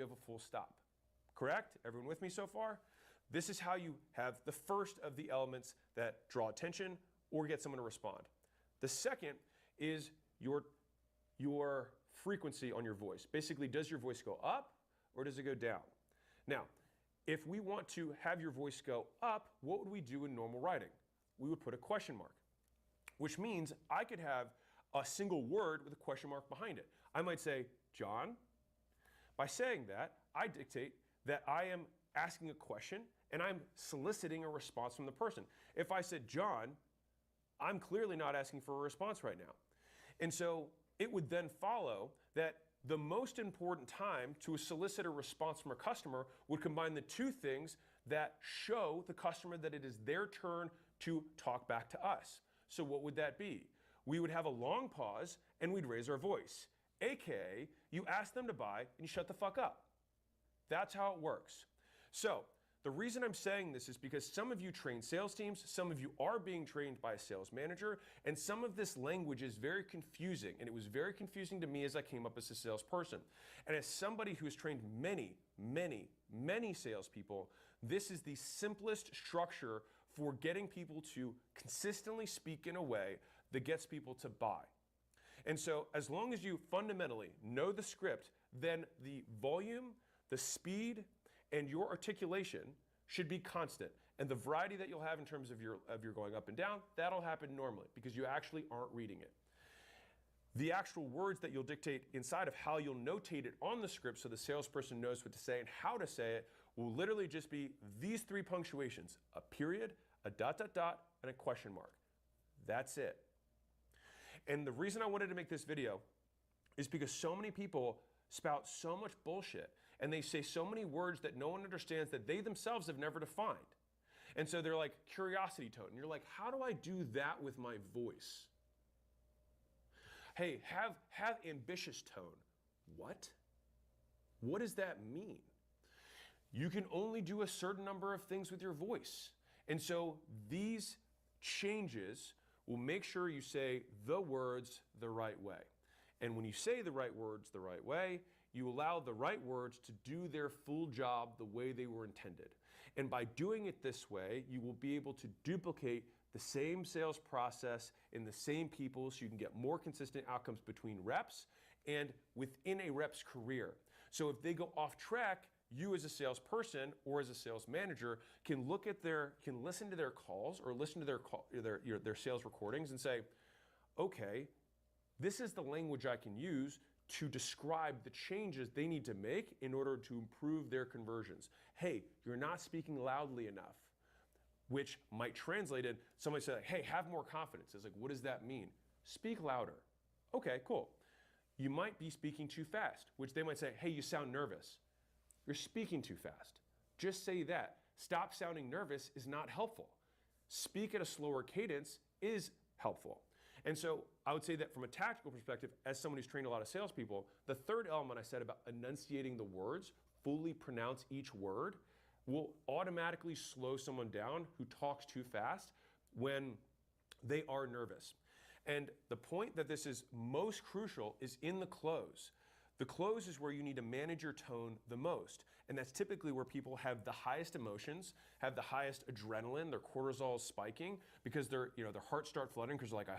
you have a full stop. Correct? Everyone with me so far? This is how you have the first of the elements that draw attention or get someone to respond. The second is your frequency on your voice. Basically, does your voice go up or does it go down? Now, if we want to have your voice go up, what would we do in normal writing? We would put a question mark, which means I could have a single word with a question mark behind it. I might say, John. By saying that, I dictate that I am asking a question and I'm soliciting a response from the person. If I said, John, I'm clearly not asking for a response right now. And so it would then follow that the most important time to solicit a response from a customer would combine the two things that show the customer that it is their turn to talk back to us. So what would that be? We would have a long pause and we'd raise our voice. AKA, you ask them to buy and you shut the fuck up. That's how it works. So the reason I'm saying this is because some of you train sales teams, some of you are being trained by a sales manager, and some of this language is very confusing, and it was very confusing to me as I came up as a salesperson. And as somebody who has trained many salespeople, this is the simplest structure for getting people to consistently speak in a way that gets people to buy. And so as long as you fundamentally know the script, then the volume, the speed, and your articulation should be constant. And the variety that you'll have in terms of your going up and down, that'll happen normally because you actually aren't reading it. The actual words that you'll dictate inside of how you'll notate it on the script so the salesperson knows what to say and how to say it will literally just be these three punctuations: a period, a dot, dot, dot, and a question mark. That's it. And the reason I wanted to make this video is because so many people spout so much bullshit and they say so many words that no one understands that they themselves have never defined. And so they're like curiosity tone. And you're like, how do I do that with my voice? Hey, have ambitious tone. What? What does that mean? You can only do a certain number of things with your voice. And so these changes will make sure you say the words the right way. And when you say the right words the right way, you allow the right words to do their full job the way they were intended. And by doing it this way, you will be able to duplicate the same sales process in the same people so you can get more consistent outcomes between reps and within a rep's career. So if they go off track, you as a salesperson or as a sales manager can listen to their calls or listen to their sales recordings and say, okay, this is the language I can use to describe the changes they need to make in order to improve their conversions. Hey, you're not speaking loudly enough, which might translate in somebody say, hey, have more confidence. It's like, what does that mean? Speak louder. Okay, cool. You might be speaking too fast, which they might say, hey, you sound nervous. You're speaking too fast. Just say that. Stop sounding nervous is not helpful. Speak at a slower cadence is helpful. And so I would say that from a tactical perspective, as someone who's trained a lot of salespeople, the third element I said about enunciating the words, fully pronounce each word, will automatically slow someone down who talks too fast when they are nervous. And the point that this is most crucial is in the close. The close is where you need to manage your tone the most. And that's typically where people have the highest emotions, have the highest adrenaline, their cortisol is spiking because their hearts start fluttering because they're like, I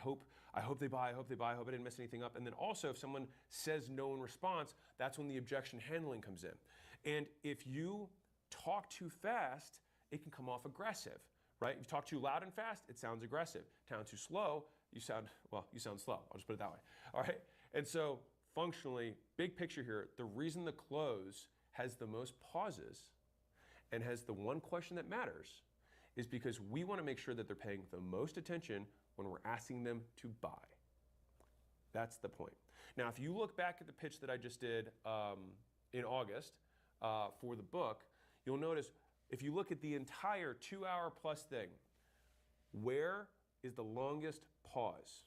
hope they buy, I hope I didn't mess anything up. And then also if someone says no in response, that's when the objection handling comes in. And if you talk too fast, it can come off aggressive, right? If you talk too loud and fast, it sounds aggressive. Sound too slow, you sound slow. I'll just put it that way. All right. And so functionally, big picture here, the reason the close has the most pauses and has the one question that matters is because we want to make sure that they're paying the most attention when we're asking them to buy. That's the point. Now, if you look back at the pitch that I just did in August for the book, you'll notice if you look at the entire 2-hour plus thing, where is the longest pause?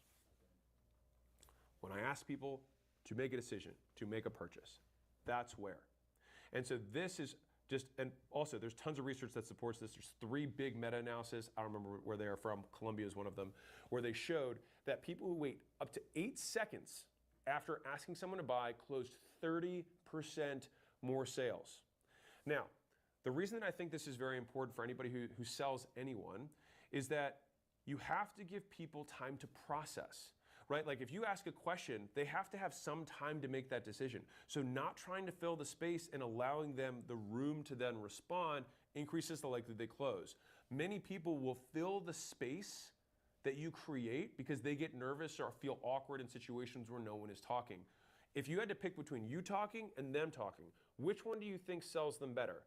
When I ask people to make a decision, to make a purchase. That's where. And so this is just, and also there's tons of research that supports this. There's 3 big meta-analysis, I don't remember where they are from, Columbia is one of them, where they showed that people who wait up to 8 seconds after asking someone to buy closed 30% more sales. Now, the reason that I think this is very important for anybody who sells anyone is that you have to give people time to process, right? Like if you ask a question, they have to have some time to make that decision. So not trying to fill the space and allowing them the room to then respond increases the likelihood they close. Many people will fill the space that you create because they get nervous or feel awkward in situations where no one is talking. If you had to pick between you talking and them talking, which one do you think sells them better?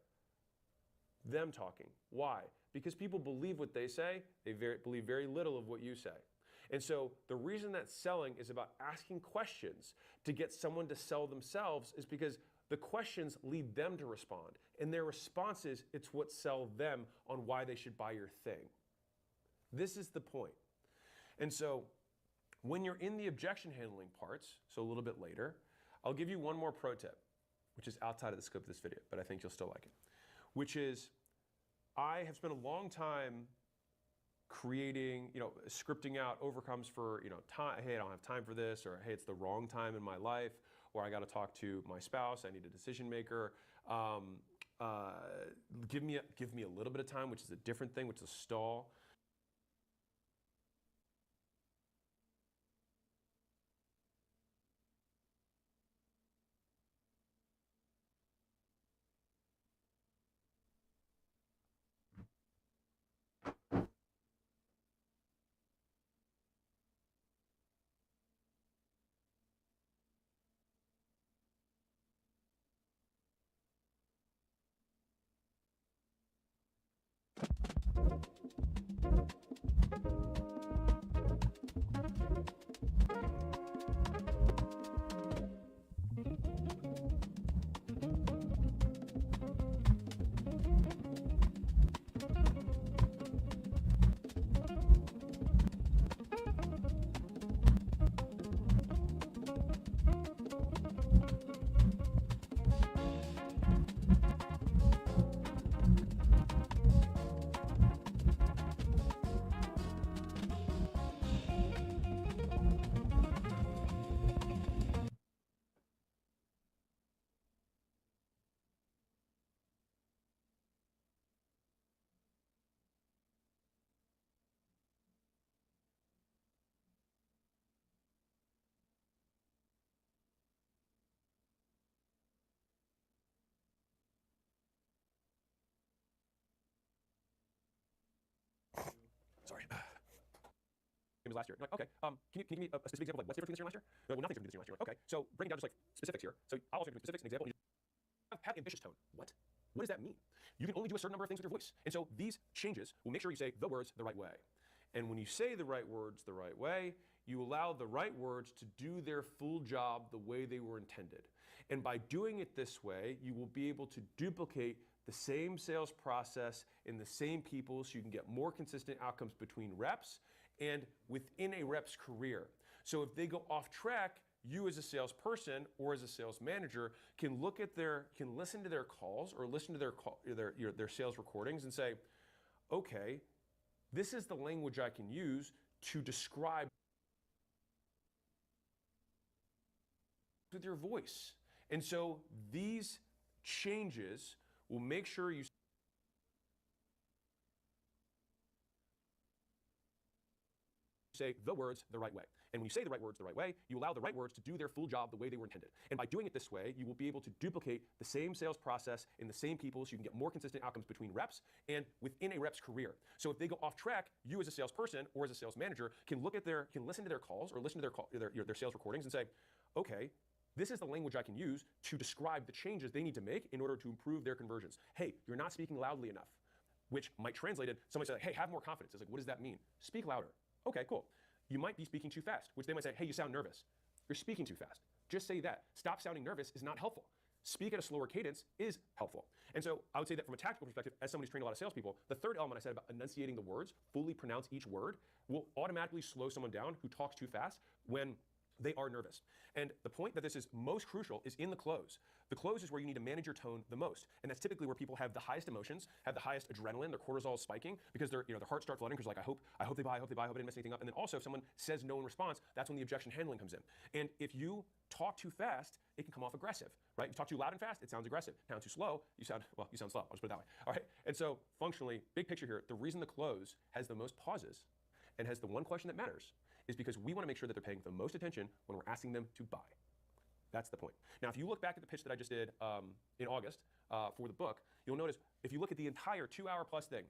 Them talking. Why? Because people believe what they say, they believe very little of what you say. And so the reason that selling is about asking questions to get someone to sell themselves is because the questions lead them to respond. And their responses, it's what sell them on why they should buy your thing. This is the point. And so when you're in the objection handling parts, so a little bit later, I'll give you one more pro tip, which is outside of the scope of this video, but I think you'll still like it, which is I have spent a long time creating, scripting out overcomes for, time. Hey, I don't have time for this, or hey, it's the wrong time in my life, or I got to talk to my spouse. I need a decision maker. Give me a little bit of time, which is a different thing, which is a stall. Sorry. It was last year. You're like, okay, can you give me a specific example of like what's different from this year and last year? Well, nothing's different from this year and last year. Like, okay, so breaking down just like specifics here. So I'll also give you specifics, an example. Have ambitious tone. What? What does that mean? You can only do a certain number of things with your voice. And so these changes will make sure you say the words the right way. And when you say the right words the right way, you allow the right words to do their full job the way they were intended. And by doing it this way, you will be able to duplicate the same sales process in the same people so you can get more consistent outcomes between reps and within a rep's career. So if they go off track, you as a salesperson or as a sales manager can listen to their calls or listen to their sales recordings and say, okay, this is the language I can use to describe with your voice. And so these changes will make sure you say the words the right way. And when you say the right words the right way, you allow the right words to do their full job the way they were intended. And by doing it this way, you will be able to duplicate the same sales process in the same people so you can get more consistent outcomes between reps and within a rep's career. So if they go off track, you as a salesperson or as a sales manager can listen to their calls or listen to their sales recordings and say, okay, this is the language I can use to describe the changes they need to make in order to improve their conversions. Hey, you're not speaking loudly enough, which might translate it. Somebody say, hey, have more confidence. It's like, what does that mean? Speak louder. Okay, cool. You might be speaking too fast, which they might say, hey, you sound nervous. You're speaking too fast. Just say that. Stop sounding nervous is not helpful. Speak at a slower cadence is helpful. And so I would say that from a tactical perspective, as somebody who's trained a lot of salespeople, the third element I said about enunciating the words, fully pronounce each word, will automatically slow someone down who talks too fast when They are nervous. And the point that this is most crucial is in the close. The close is where you need to manage your tone the most. And that's typically where people have the highest emotions, have the highest adrenaline, their cortisol is spiking because their heart starts fluttering because like, I hope they buy, I hope I didn't mess anything up. And then also if someone says no in response, that's when the objection handling comes in. And if you talk too fast, it can come off aggressive, right? You talk too loud and fast, it sounds aggressive. Now too slow, you sound slow. I'll just put it that way. All right. And so functionally, big picture here, the reason the close has the most pauses and has the one question that matters is because we want to make sure that they're paying the most attention when we're asking them to buy. That's the point. Now, if you look back at the pitch that I just did in August for the book, you'll notice if you look at the entire 2-hour plus thing,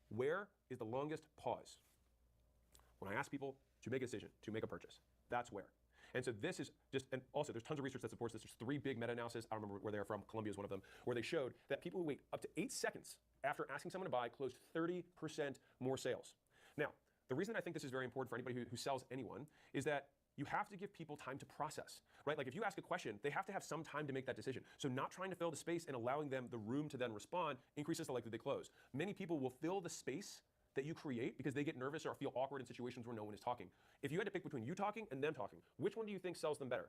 where is the longest pause? When I ask people to make a decision, to make a purchase, that's where. And so this is just, and also there's tons of research that supports this. There's 3 big meta-analyses, I don't remember where they're from, Columbia is one of them, where they showed that people who wait up to 8 seconds after asking someone to buy closed 30% more sales. Now, the reason I think this is very important for anybody who sells anyone is that you have to give people time to process, right? Like if you ask a question, they have to have some time to make that decision. So not trying to fill the space and allowing them the room to then respond increases the likelihood they close. Many people will fill the space that you create because they get nervous or feel awkward in situations where no one is talking. If you had to pick between you talking and them talking, which one do you think sells them better?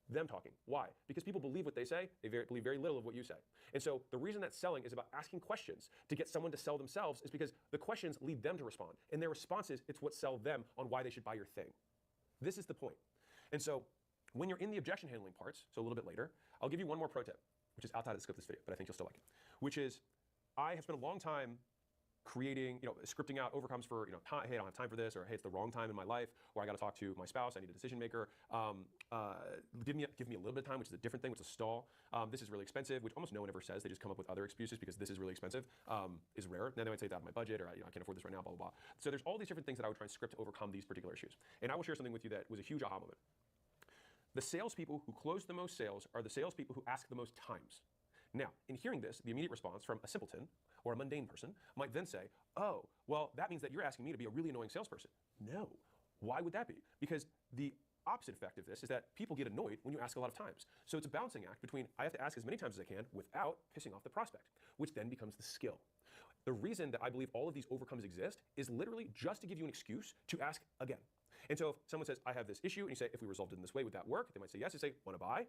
Them talking. Why? Because people believe what they say, they believe very little of what you say. And so the reason that selling is about asking questions to get someone to sell themselves is because the questions lead them to respond. And their responses, it's what sell them on why they should buy your thing. This is the point. And so when you're in the objection handling parts, so a little bit later, I'll give you one more pro tip, which is outside of the scope of this video, but I think you'll still like it, which is I have spent a long time creating, scripting out overcomes for, hey, I don't have time for this, or hey, it's the wrong time in my life, or I got to talk to my spouse, I need a decision maker. Give me a little bit of time, which is a different thing, which is a stall. This is really expensive, which almost no one ever says. They just come up with other excuses because this is really expensive, is rare. Then they might say it's out of my budget, or I can't afford this right now, blah, blah, blah. So there's all these different things that I would try and script to overcome these particular issues. And I will share something with you that was a huge aha moment. The salespeople who close the most sales are the salespeople who ask the most times. Now, in hearing this, the immediate response from a simpleton or a mundane person might then say, oh, well, that means that you're asking me to be a really annoying salesperson. No. Why would that be? Because the opposite effect of this is that people get annoyed when you ask a lot of times. So it's a balancing act between I have to ask as many times as I can without pissing off the prospect, which then becomes the skill. The reason that I believe all of these overcomes exist is literally just to give you an excuse to ask again. And so if someone says, I have this issue, and you say, if we resolved it in this way, would that work? They might say yes, they say, want to buy?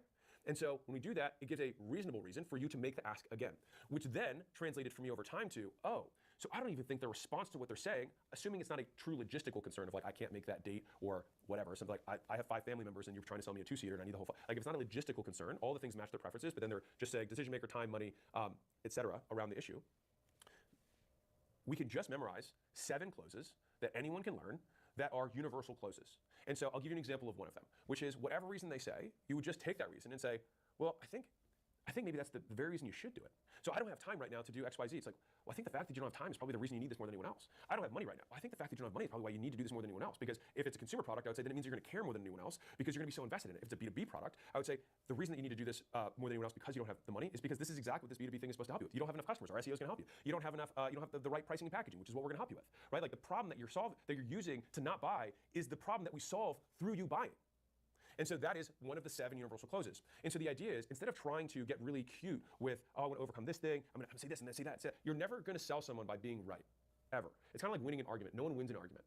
And so when we do that, it gives a reasonable reason for you to make the ask again, which then translated for me over time to, oh, so I don't even think the response to what they're saying, assuming it's not a true logistical concern of like, I can't make that date or whatever, something like I have 5 family members and you're trying to sell me a 2-seater and I need the whole, like if it's not a logistical concern, all the things match their preferences, but then they're just saying decision maker, time, money, etc. around the issue. We can just memorize 7 closes that anyone can learn that are universal closes. And so I'll give you an example of one of them, which is whatever reason they say, you would just take that reason and say, well, I think maybe that's the very reason you should do it. So I don't have time right now to do X, Y, Z. It's like, well, I think the fact that you don't have time is probably the reason you need this more than anyone else. I don't have money right now. I think the fact that you don't have money is probably why you need to do this more than anyone else. Because if it's a consumer product, I would say then it means you're going to care more than anyone else because you're going to be so invested in it. If it's a B2B product, I would say the reason that you need to do this more than anyone else because you don't have the money is because this is exactly what this B2B thing is supposed to help you with. You don't have enough customers. Our SEO is going to help you. You don't have enough. You don't have the right pricing and packaging, which is what we're going to help you with, right? Like the problem that you're using to not buy is the problem that we solve through you buying. And so that is one of the 7 universal closes. And so the idea is instead of trying to get really cute with, oh, I want to overcome this thing, I'm going to say this and then say that, you're never going to sell someone by being right, ever. It's kind of like winning an argument. No one wins an argument.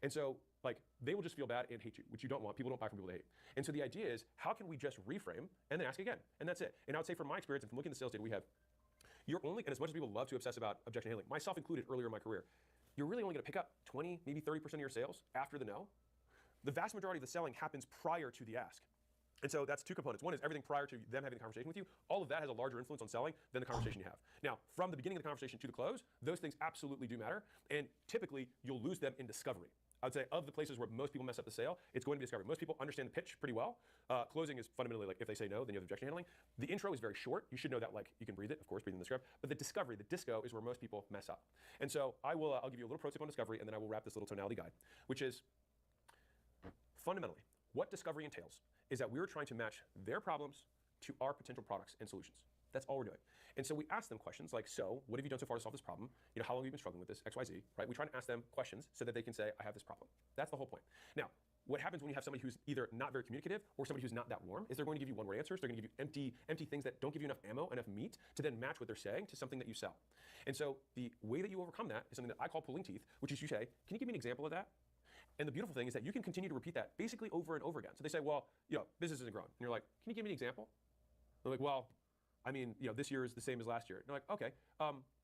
And so like they will just feel bad and hate you, which you don't want. People don't buy from people they hate. And so the idea is how can we just reframe and then ask again? And that's it. And I would say from my experience and from looking at the sales data we have, you're only, and as much as people love to obsess about objection handling, myself included earlier in my career, you're really only going to pick up 20, maybe 30% of your sales after the no. The vast majority of the selling happens prior to the ask. And so that's 2 components. One is everything prior to them having the conversation with you. All of that has a larger influence on selling than the conversation you have. Now, from the beginning of the conversation to the close, those things absolutely do matter. And typically, you'll lose them in discovery. I would say of the places where most people mess up the sale, it's going to be discovery. Most people understand the pitch pretty well. Closing is fundamentally like if they say no, then you have objection handling. The intro is very short. You should know that like you can breathe it, of course, breathe in the script. But the discovery, the disco, is where most people mess up. And so I'll give you a little pro tip on discovery, and then I will wrap this little tonality guide, which is fundamentally what discovery entails is that we're trying to match their problems to our potential products and solutions. That's all we're doing. And so we ask them questions like, so what have you done so far to solve this problem? How long have you been struggling with this, X, Y, Z, right? We try to ask them questions so that they can say, I have this problem. That's the whole point. Now, what happens when you have somebody who's either not very communicative or somebody who's not that warm is they're going to give you one-word answers. They're going to give you empty things that don't give you enough ammo, enough meat to then match what they're saying to something that you sell. And so the way that you overcome that is something that I call pulling teeth, which is you say, can you give me an example of that? And the beautiful thing is that you can continue to repeat that basically over and over again. So they say, well, business isn't growing. And you're like, can you give me an example? They're like, well, I mean, this year is the same as last year. And you're like, okay,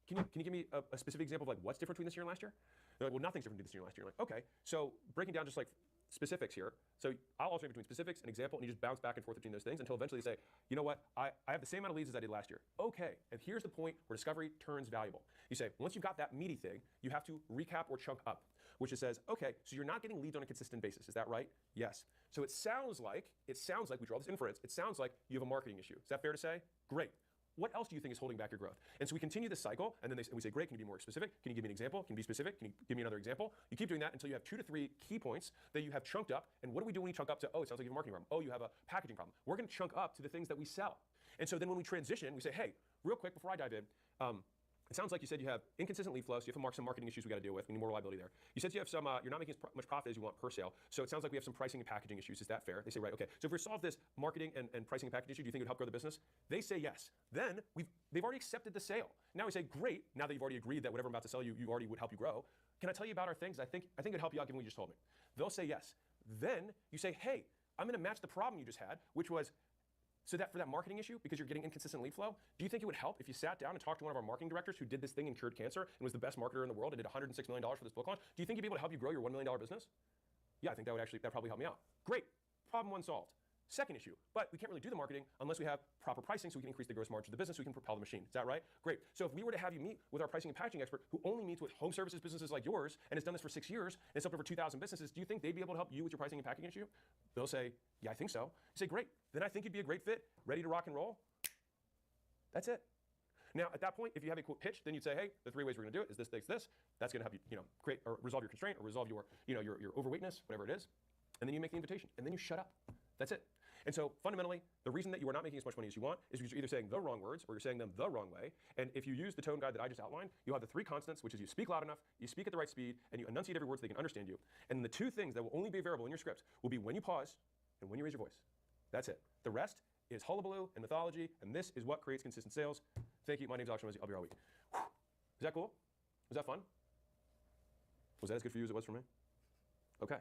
can you give me a specific example of like what's different between this year and last year? They're like, well, nothing's different between this year and last year. You're like, okay, so breaking down just like specifics here. So I'll alternate between specifics and example, and you just bounce back and forth between those things until eventually you say, you know what, I have the same amount of leads as I did last year. Okay, and here's the point where discovery turns valuable. You say, once you've got that meaty thing, you have to recap or chunk up, which it says, okay, so you're not getting leads on a consistent basis. Is that right? Yes. So it sounds like, we draw this inference, it sounds like you have a marketing issue. Is that fair to say? Great. What else do you think is holding back your growth? And so we continue this cycle, and then we say, great, can you be more specific? Can you give me an example? Can you be specific? Can you give me another example? You keep doing that until you have 2 to 3 key points that you have chunked up. And what do we do when you chunk up to, oh, it sounds like you have a marketing problem. Oh, you have a packaging problem. We're going to chunk up to the things that we sell. And so then when we transition, we say, hey, real quick before I dive in, it sounds like you said you have inconsistent lead flow, so you have some marketing issues we got to deal with. We need more reliability there. You said you have some, you're not making as much profit as you want per sale, so it sounds like we have some pricing and packaging issues. Is that fair? They say, right, okay. So if we solve this marketing and pricing and packaging issue, do you think it would help grow the business? They say yes. Then they've already accepted the sale. Now we say, great, now that you've already agreed that whatever I'm about to sell you, already would help you grow. Can I tell you about our things? I think it'd help you out given what you just told me. They'll say yes. Then you say, hey, I'm going to match the problem you just had, which was, so that for that marketing issue, because you're getting inconsistent lead flow, do you think it would help if you sat down and talked to one of our marketing directors who did this thing and cured cancer and was the best marketer in the world and did $106 million for this book launch? Do you think he'd be able to help you grow your $1 million business? Yeah, I think that probably help me out. Great, problem 1 solved. Second issue, but we can't really do the marketing unless we have proper pricing so we can increase the gross margin of the business so we can propel the machine. Is that right? Great. So if we were to have you meet with our pricing and packaging expert who only meets with home services businesses like yours and has done this for 6 years and has helped over 2,000 businesses, do you think they'd be able to help you with your pricing and packaging issue? They'll say, yeah, I think so. You say, great. Then I think you'd be a great fit, ready to rock and roll. That's it. Now, at that point, if you have a quote pitch, then you'd say, hey, the 3 ways we're going to do it is this, this, this. That's going to help you, create or resolve your constraint or resolve your, your overweightness, whatever it is. And then you make the invitation, and then you shut up. That's it. And so fundamentally, the reason that you are not making as much money as you want is because you're either saying the wrong words or you're saying them the wrong way. And if you use the tone guide that I just outlined, you'll have the 3 constants, which is you speak loud enough, you speak at the right speed, and you enunciate every word so they can understand you. And then the 2 things that will only be variable in your script will be when you pause and when you raise your voice. That's it. The rest is hullabaloo and mythology, and this is what creates consistent sales. Thank you. My name's Alex Ramsey. I'll be here all week. Whew. Is that cool? Was that fun? Was that as good for you as it was for me? Okay.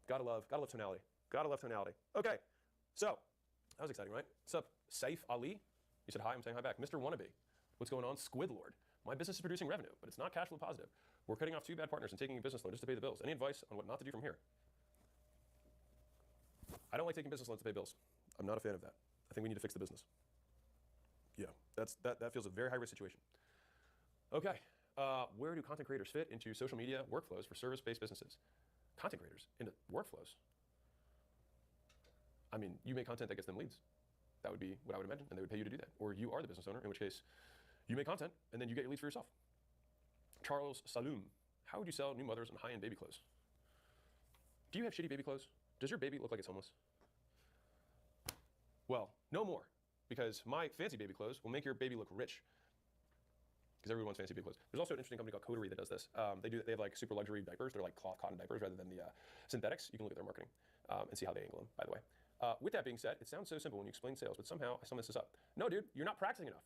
Gotta love tonality. Gotta love tonality. Okay. So, that was exciting, right? What's up, Saif Ali? You said hi, I'm saying hi back. Mr. Wannabe, what's going on? Squidlord, my business is producing revenue, but it's not cash flow positive. We're cutting off 2 bad partners and taking a business loan just to pay the bills. Any advice on what not to do from here? I don't like taking business loans to pay bills. I'm not a fan of that. I think we need to fix the business. Yeah, that feels a very high risk situation. Okay, where do content creators fit into social media workflows for service-based businesses? Content creators into workflows? I mean, you make content that gets them leads. That would be what I would imagine, and they would pay you to do that. Or you are the business owner, in which case you make content and then you get your leads for yourself. Charles Saloom, how would you sell new mothers and high-end baby clothes? Do you have shitty baby clothes? Does your baby look like it's homeless? Well, no more, because my fancy baby clothes will make your baby look rich. Because everyone wants fancy baby clothes. There's also an interesting company called Coterie that does this. They have like super luxury diapers. They're like cloth cotton diapers rather than the synthetics. You can look at their marketing and see how they angle them, by the way. With that being said, it sounds so simple when you explain sales, but somehow I mess this up. No, dude, you're not practicing enough.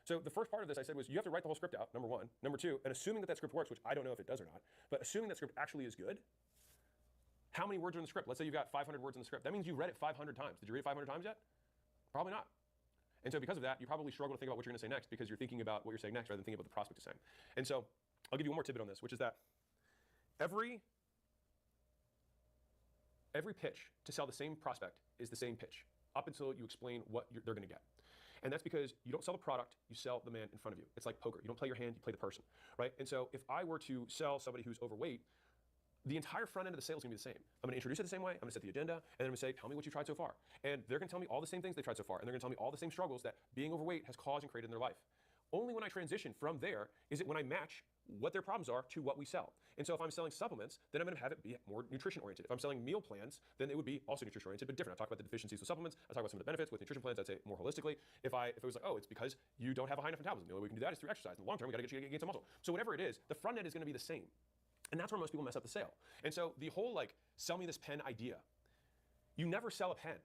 So the first part of this I said was you have to write the whole script out, number 1. Number 2, and assuming that script works, which I don't know if it does or not, but assuming that script actually is good, how many words are in the script? Let's say you've got 500 words in the script. That means you read it 500 times. Did you read it 500 times yet? Probably not. And so because of that, you probably struggle to think about what you're going to say next because you're thinking about what you're saying next rather than thinking about the prospect is saying. And so I'll give you one more tidbit on this, which is that every pitch to sell the same prospect is the same pitch up until you explain what they're going to get. And that's because you don't sell the product, you sell the man in front of you. It's like poker. You don't play your hand, you play the person, right? And so if I were to sell somebody who's overweight, the entire front end of the sale is going to be the same. I'm going to introduce it the same way, I'm going to set the agenda, and then I'm going to say, tell me what you've tried so far. And they're going to tell me all the same things they've tried so far, and they're going to tell me all the same struggles that being overweight has caused and created in their life. Only when I transition from there is it when I match what their problems are to what we sell. And so if I'm selling supplements, then I'm going to have it be more nutrition-oriented. If I'm selling meal plans, then it would be also nutrition-oriented, but different. I talk about the deficiencies with supplements. I talk about some of the benefits with nutrition plans. I'd say more holistically. If it was like, oh, it's because you don't have a high enough metabolism. The only way we can do that is through exercise. In the long term, we got to get you to gain some muscle. So whatever it is, the front end is going to be the same. And that's where most people mess up the sale. And so the whole sell me this pen idea, you never sell a pen.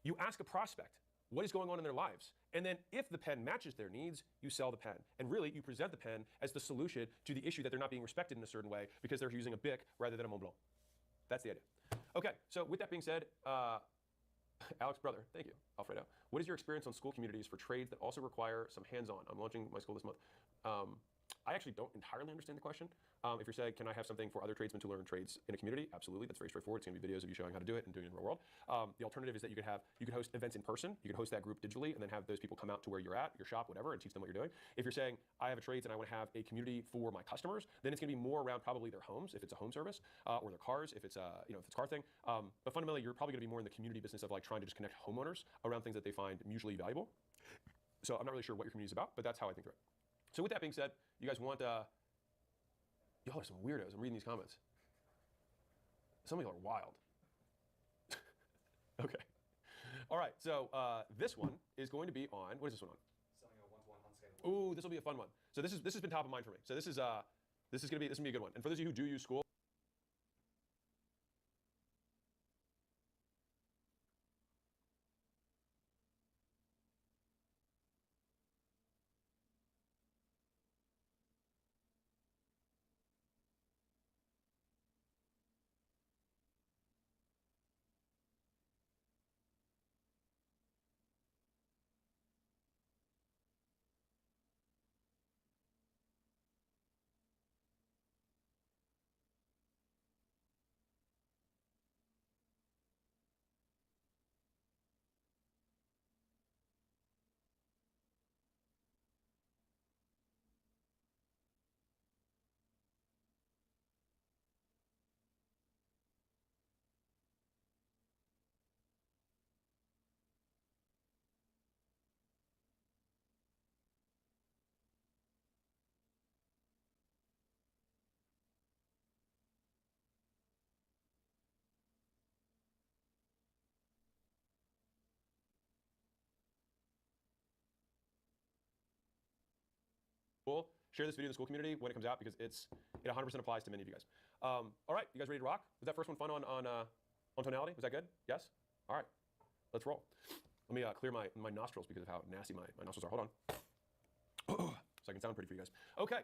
You ask a prospect, what is going on in their lives. And then if the pen matches their needs, you sell the pen. And really, you present the pen as the solution to the issue that they're not being respected in a certain way because they're using a Bic rather than a Mont Blanc. That's the idea. Okay, so with that being said, Alex brother, thank you, Alfredo. What is your experience on school communities for trades that also require some hands-on? I'm launching my school this month. I actually don't entirely understand the question. If you're saying, can I have something for other tradesmen to learn trades in a community? Absolutely, that's very straightforward. It's gonna be videos of you showing how to do it and doing it in the real world. The alternative is that you could host events in person. You could host that group digitally and then have those people come out to where you're at, your shop, whatever, and teach them what you're doing. If you're saying, I have a trades and I want to have a community for my customers, then it's gonna be more around probably their homes, if it's a home service, or their cars, if it's a, if it's a car thing. But fundamentally, you're probably gonna be more in the community business of like trying to just connect homeowners around things that they find mutually valuable. So I'm not really sure what your community is about, but that's how I think through it. So with that being said, you guys want, y'all are some weirdos. I'm reading these comments. Some of y'all are wild. Okay. All right, so this one is going to be on, what is this one on? Selling a one-to-one unscalable. Ooh, this will be a fun one. So this has been top of mind for me. So this is gonna be a good one. And for those of you who do use school, share this video in the school community when it comes out because it 100% applies to many of you guys. All right, you guys ready to rock? Was that first one fun on tonality? Was that good? Yes? All right, let's roll. Let me clear my nostrils because of how nasty my nostrils are. Hold on. So I can sound pretty for you guys. Okay.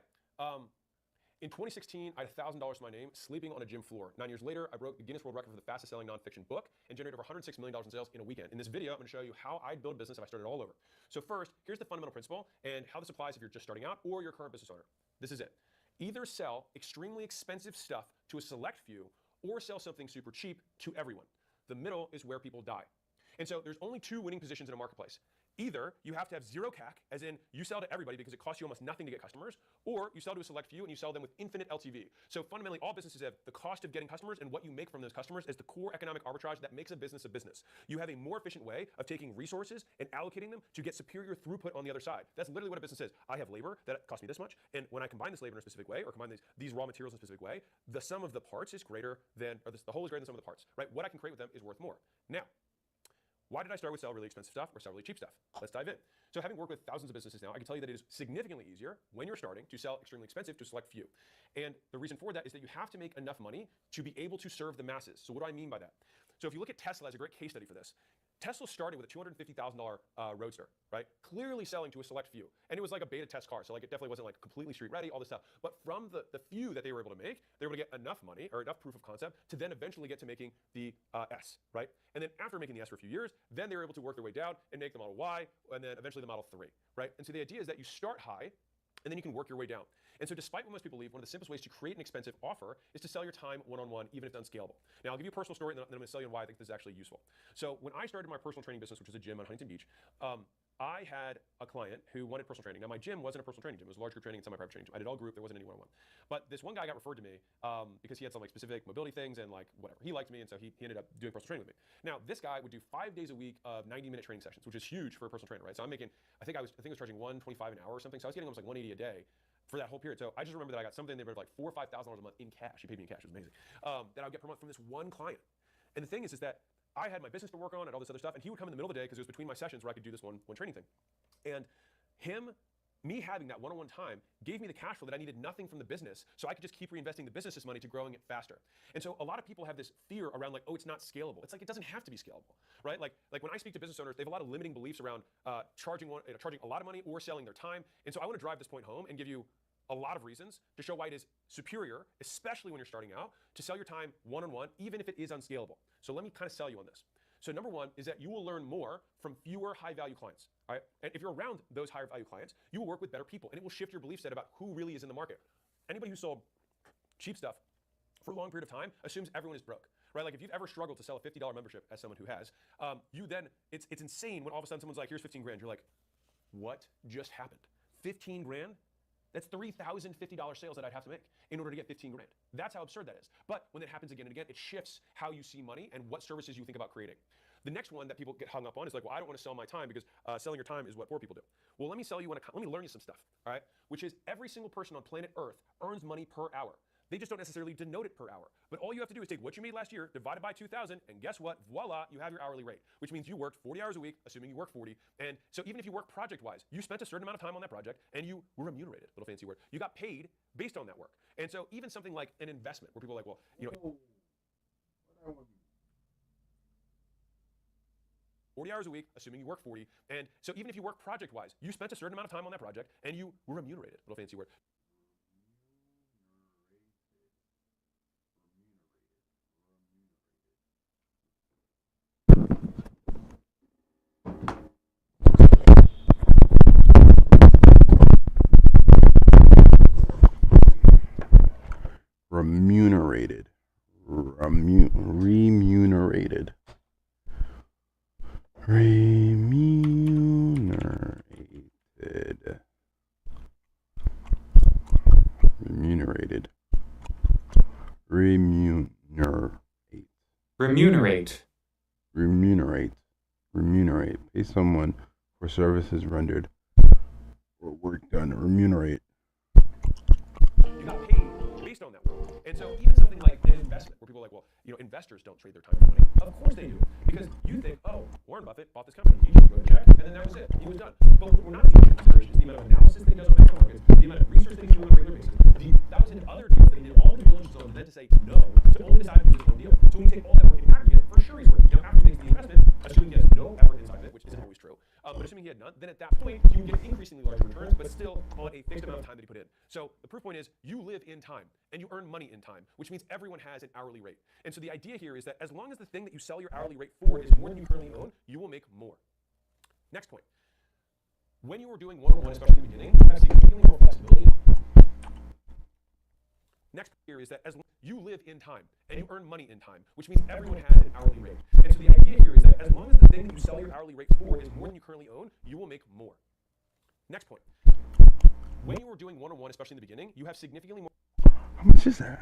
In 2016, I had $1,000 to my name, sleeping on a gym floor. 9 years later, I broke the Guinness World Record for the fastest selling nonfiction book and generated over $106 million in sales in a weekend. In this video, I'm gonna show you how I'd build a business if I started all over. So first, here's the fundamental principle and how this applies if you're just starting out or you're a current business owner. This is it. Either sell extremely expensive stuff to a select few or sell something super cheap to everyone. The middle is where people die. And so there's only two winning positions in a marketplace. Either you have to have zero CAC, as in you sell to everybody because it costs you almost nothing to get customers, or you sell to a select few and you sell them with infinite LTV. So fundamentally, all businesses have the cost of getting customers and what you make from those customers as the core economic arbitrage that makes a business a business. You have a more efficient way of taking resources and allocating them to get superior throughput on the other side. That's literally what a business is. I have labor that costs me this much, and when I combine this labor in a specific way or combine these raw materials in a specific way, the sum of the parts is greater than, or the whole is greater than the sum of the parts, right? What I can create with them is worth more. Now, why did I start with sell really expensive stuff or sell really cheap stuff? Let's dive in. So having worked with thousands of businesses now, I can tell you that it is significantly easier when you're starting to sell extremely expensive to a select few. And the reason for that is that you have to make enough money to be able to serve the masses. So what do I mean by that? So if you look at Tesla as a great case study for this, Tesla started with a $250,000 Roadster, right? Clearly selling to a select few. And it was like a beta test car. So like it definitely wasn't like completely street ready, all this stuff. But from the few that they were able to make, they were able to get enough money or enough proof of concept to then eventually get to making the S, right? And then after making the S for a few years, then they were able to work their way down and make the Model Y and then eventually the Model 3, right? And so the idea is that you start high and then you can work your way down. And so despite what most people believe, one of the simplest ways to create an expensive offer is to sell your time one-on-one, even if it's unscalable. Now, I'll give you a personal story, and then I'm going to tell you why I think this is actually useful. So when I started my personal training business, which was a gym on Huntington Beach, I had a client who wanted personal training. Now, my gym wasn't a personal training gym. It was a large group training and semi-private training gym. I did all group. There wasn't any one-on-one. But this one guy got referred to me because he had some like specific mobility things and like whatever. He liked me, and so he ended up doing personal training with me. Now, this guy would do 5 days a week of 90-minute training sessions, which is huge for a personal trainer, right? So I'm making, I think I was charging $125 an hour or something. So I was getting almost like $180 a day for that whole period. So I just remember that I got something in the neighborhood of like $4,000 or $5,000 a month in cash. He paid me in cash. It was amazing. That I would get per month from this one client. And the thing is that I had my business to work on and all this other stuff, and he would come in the middle of the day because it was between my sessions where I could do this one training thing. And him me having that one-on-one time gave me the cash flow that I needed nothing from the business, so I could just keep reinvesting the business's money to growing it faster. And so a lot of people have this fear around like, oh, it's not scalable. It's like, it doesn't have to be scalable, right? Like when I speak to business owners, they have a lot of limiting beliefs around charging a lot of money or selling their time. And so I want to drive this point home and give you a lot of reasons to show why it is superior, especially when you're starting out, to sell your time one-on-one, even if it is unscalable. So let me kind of sell you on this. So number one is that you will learn more from fewer high-value clients. All right? And if you're around those higher-value clients, you will work with better people, and it will shift your belief set about who really is in the market. Anybody who sold cheap stuff for a long period of time assumes everyone is broke, right? Like if you've ever struggled to sell a $50 membership, as someone who has, it's insane when all of a sudden someone's like, here's 15 grand. You're like, what just happened? 15 grand? That's $3,050 sales that I'd have to make in order to get 15 grand. That's how absurd that is. But when it happens again and again, it shifts how you see money and what services you think about creating. The next one that people get hung up on is like, well, I don't want to sell my time because selling your time is what poor people do. Well, let me learn you some stuff, all right? Which is every single person on planet Earth earns money per hour. They just don't necessarily denote it per hour. But all you have to do is take what you made last year, divide it by 2,000, and guess what? Voila, you have your hourly rate, which means you worked 40 hours a week, assuming you work 40. And so even if you work project-wise, you spent a certain amount of time on that project, and you were remunerated, little fancy word. You got paid based on that work. And so even something like an investment, where people are like, well, you know, 40 hours a week, assuming you work 40. And so even if you work project-wise, you spent a certain amount of time on that project, and you were remunerated, little fancy word. Remunerated. Remunerated. Remunerated. Remunerate. Remunerate. Pay someone for services rendered or work done. Remunerate. You got paid based on that work. And so even something like an investment, where people are like, well, you know, investors don't trade their time for money. Of course they do. Because you think, oh, Warren Buffett bought this company. He just wrote a check, and then that was it. He was done. But what we're not taking into consideration is the amount of analysis that he does on macro markets, the amount of research that he does on a regular basis, the 1,000 other deals that he did all the diligence on, and then to say no, to only decide to do this one deal. So when you take all that work in aggregate, for sure he's worth it. Now, after he makes the investment, assuming he has no effort inside of it, which isn't always true, but assuming he had none, then at that point, you get increasingly larger returns, but still on a fixed amount of time that he put in. So the proof point is you live in time, and you earn money in time, which means everyone has an hourly rate. And so the idea here is that as long as the thing that you sell your hourly rate for is more than you currently own, you will make more. Next point. When you are doing one-on-one, especially in the beginning, you have significantly more flexibility. Next here is that as you live in time, and you earn money in time, which means everyone has an hourly rate. And so the idea here is that as long as the thing that you sell your hourly rate for is more than you currently own, you will make more. Next point. When you are doing one-on-one, especially in the beginning, you have significantly more. How much is that?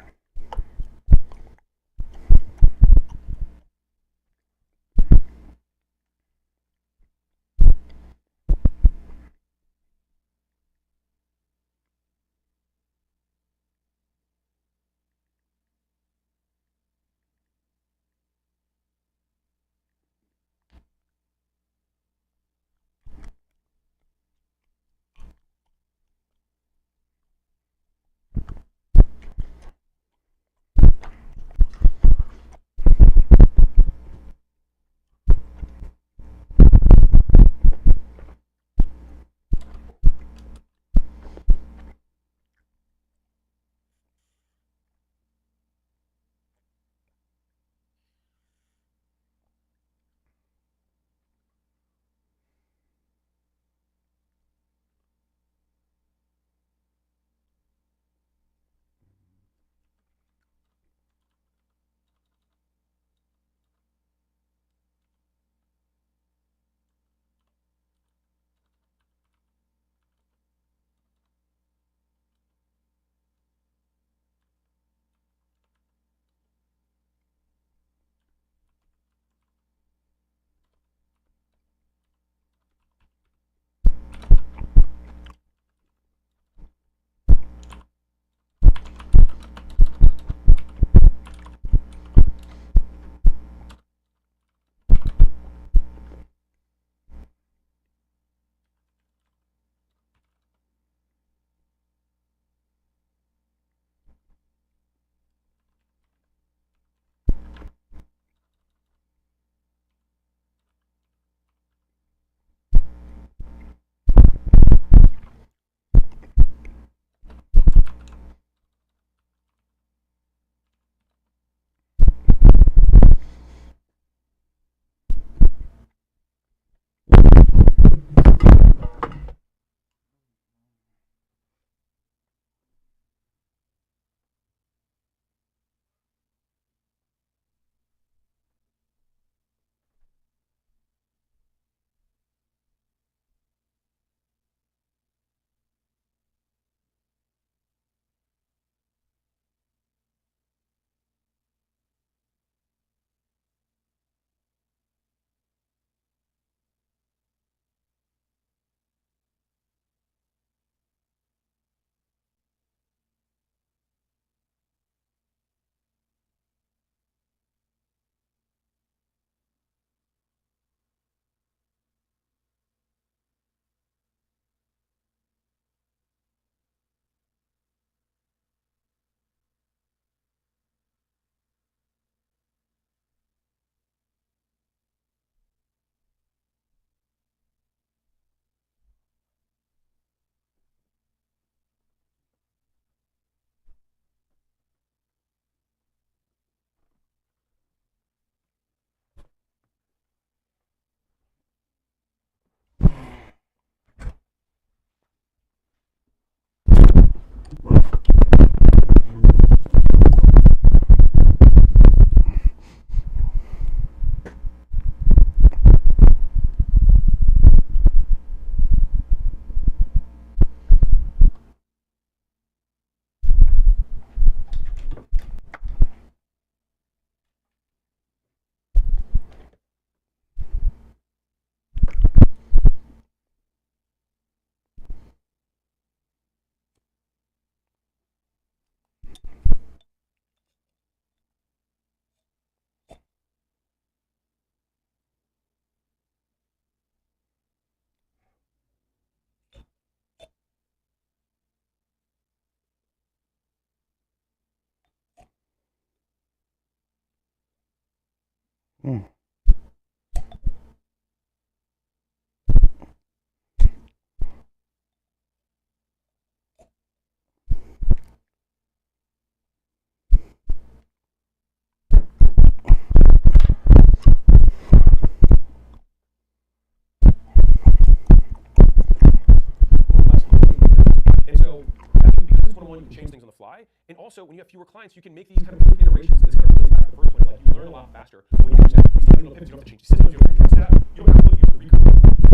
can change things on the fly. And also, when you have fewer clients, you can make these kind of quick iterations. So this kind of relates back to the first one. Like, you learn a lot faster when you just have these tiny little pivots. You don't have to change systems. You don't have to retrain staff. You don't have to look at the recode.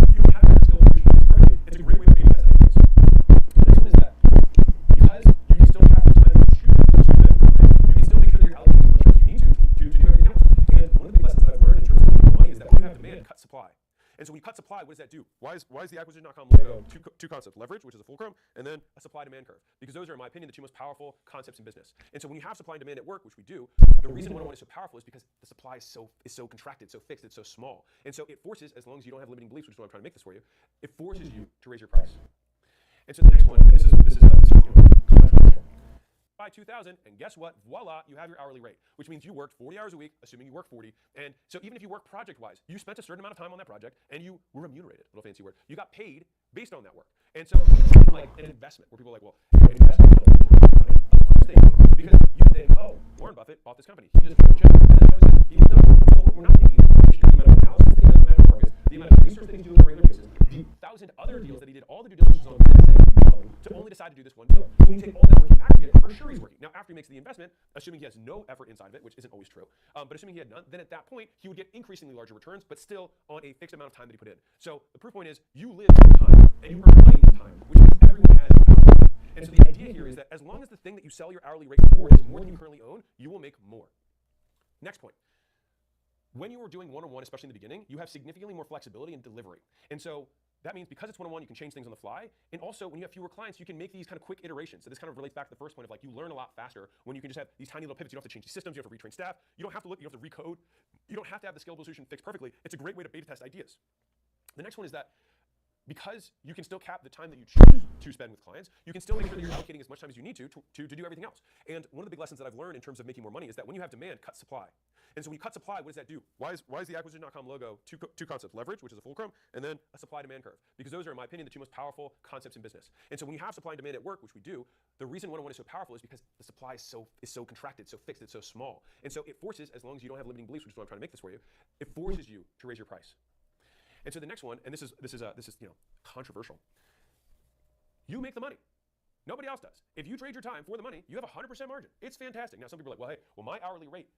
You don't have to have the skill of pushing things correctly. It's a great way to maybe test ideas. The next one is that because you can still have the time to choose to do that, you can still make sure that you're allocating as much time as you need to do everything else. And one of the big lessons that I've learned in terms of making money is that when you have demand, cut supply. And so when you cut supply, what does that do? Why is the acquisition.com logo two concepts: leverage, which is a fulcrum, and then a supply-demand curve. Because those are, in my opinion, the two most powerful concepts in business. And so when you have supply and demand at work, which we do, the reason one-on-one is so powerful is because the supply is so contracted, so fixed, it's so small. And so it forces, as long as you don't have limiting beliefs, which is why I'm trying to make this for you, it forces you to raise your price. And so the next one, and this is controversial. By 2000, and guess what? Voila, you have your hourly rate, which means you worked 40 hours a week, assuming you work 40. And so even if you work project-wise, you spent a certain amount of time on that project, and you were remunerated, little fancy word. You got paid based on that work. And so it's something like an investment, where people are like, well, an investment, of course they do. Because you think, oh, Warren Buffett bought this company. He just wrote a check, and then that was it. He didn't know. So we're not taking into consideration the amount of analysis that he does in the markets, the amount of research that he's doing on a regular basis, the 1,000 other deals that he did all the due diligence on, to only decide to do this one deal. When you take all that work in aggregate, for sure he's working. Now, after he makes the investment, assuming he has no effort inside of it, which isn't always true, but assuming he had none, then at that point, he would get increasingly larger returns, but still on a fixed amount of time that he put in. So the proof point is, you live in time, and you earn money in time, which means everyone has hourly rate. And so the idea here is that as long as the thing that you sell your hourly rate for is more than you currently own, you will make more. Next point. When you are doing one-on-one, especially in the beginning, you have significantly more flexibility in delivery. And so that means because it's one-on-one, you can change things on the fly. And also, when you have fewer clients, you can make these kind of quick iterations. So this kind of relates back to the first point of like, you learn a lot faster when you can just have these tiny little pivots. You don't have to change systems. You don't have to retrain staff. You don't have to look. You don't have to recode. You don't have to have the scalable solution fixed perfectly. It's a great way to beta test ideas. The next one is that because you can still cap the time that you choose to spend with clients, you can still make sure that you're allocating as much time as you need to do everything else. And one of the big lessons that I've learned in terms of making more money is that when you have demand, cut supply. And so when you cut supply, what does that do? Why is the acquisition.com logo two concepts: leverage, which is a fulcrum, and then a supply-demand curve? Because those are, in my opinion, the two most powerful concepts in business. And so when you have supply and demand at work, which we do, the reason one-on-one is so powerful is because the supply is so contracted, so fixed, it's so small. And so it forces, as long as you don't have limiting beliefs, which is why I'm trying to make this for you, it forces you to raise your price. And so the next one, and this is controversial. You make the money. Nobody else does. If you trade your time for the money, you have 100% margin. It's fantastic. Now some people are like, well, my hourly rate.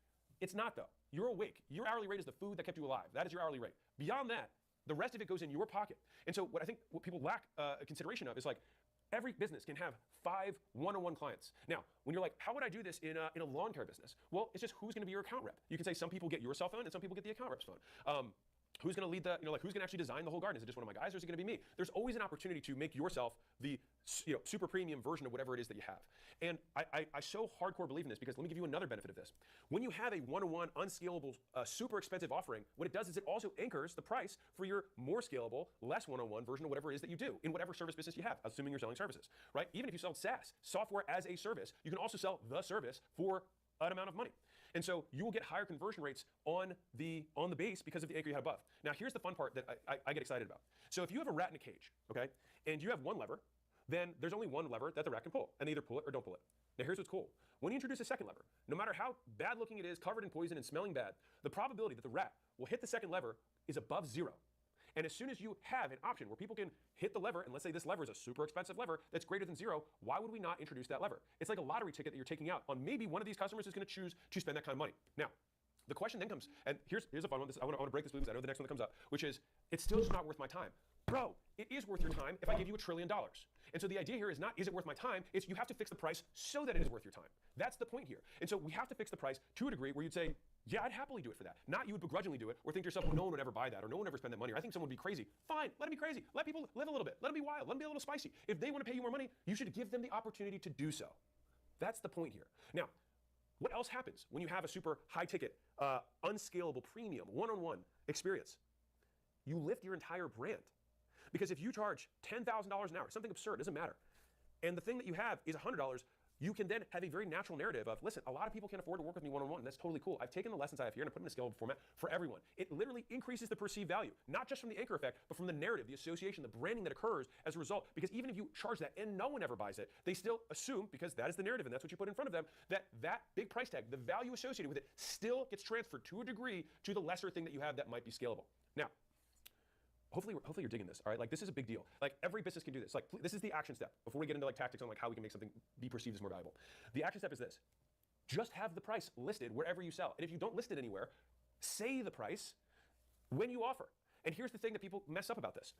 It's not though. You're awake. Your hourly rate is the food that kept you alive. That is your hourly rate. Beyond that, the rest of it goes in your pocket. And so what people lack a consideration of is like, every business can have 5 one-on-one clients. Now, when you're like, how would I do this in a lawn care business? Well, it's just who's going to be your account rep. You can say some people get your cell phone and some people get the account rep's phone. Who's going to lead who's going to actually design the whole garden? Is it just one of my guys, or is it going to be me? There's always an opportunity to make yourself the super premium version of whatever it is that you have. And I so hardcore believe in this because let me give you another benefit of this. When you have a one-on-one, unscalable, super expensive offering, what it does is it also anchors the price for your more scalable, less one-on-one version of whatever it is that you do in whatever service business you have, assuming you're selling services, right? Even if you sell SaaS, software as a service, you can also sell the service for an amount of money. And so you will get higher conversion rates on the base because of the anchor you have above. Now, here's the fun part that I get excited about. So if you have a rat in a cage, okay, and you have one lever, then there's only one lever that the rat can pull, and they either pull it or don't pull it. Now, here's what's cool. When you introduce a second lever, no matter how bad looking it is, covered in poison and smelling bad, the probability that the rat will hit the second lever is above 0. And as soon as you have an option where people can hit the lever, and let's say this lever is a super expensive lever that's greater than 0, why would we not introduce that lever? It's like a lottery ticket that you're taking out on maybe one of these customers is going to choose to spend that kind of money. Now, the question then comes, and here's a fun one. I want to break this loop because I know the next one that comes up, which is, it's still just not worth my time. Bro, it is worth your time if I give you $1 trillion. And so the idea here is not, is it worth my time? It's you have to fix the price so that it is worth your time. That's the point here. And so we have to fix the price to a degree where you'd say, yeah, I'd happily do it for that. Not you would begrudgingly do it or think to yourself, well, no one would ever buy that or no one would ever spend that money. Or I think someone would be crazy. Fine, let them be crazy. Let people live a little bit. Let them be wild. Let them be a little spicy. If they want to pay you more money, you should give them the opportunity to do so. That's the point here. Now, what else happens when you have a super high ticket, unscalable, premium, one-on-one experience? You lift your entire brand. Because if you charge $10,000 an hour, something absurd, doesn't matter, and the thing that you have is $100, you can then have a very natural narrative of, listen, a lot of people can't afford to work with me one-on-one, and that's totally cool. I've taken the lessons I have here and I put them in a scalable format for everyone. It literally increases the perceived value, not just from the anchor effect, but from the narrative, the association, the branding that occurs as a result. Because even if you charge that and no one ever buys it, they still assume, because that is the narrative and that's what you put in front of them, that big price tag, the value associated with it, still gets transferred to a degree to the lesser thing that you have that might be scalable. Now, hopefully you're digging this, all right? Like, this is a big deal. Like, every business can do this. Like, this is the action step before we get into like tactics on like how we can make something be perceived as more valuable. The action step is this: just have the price listed wherever you sell. And if you don't list it anywhere, say the price when you offer. And here's the thing that people mess up about this: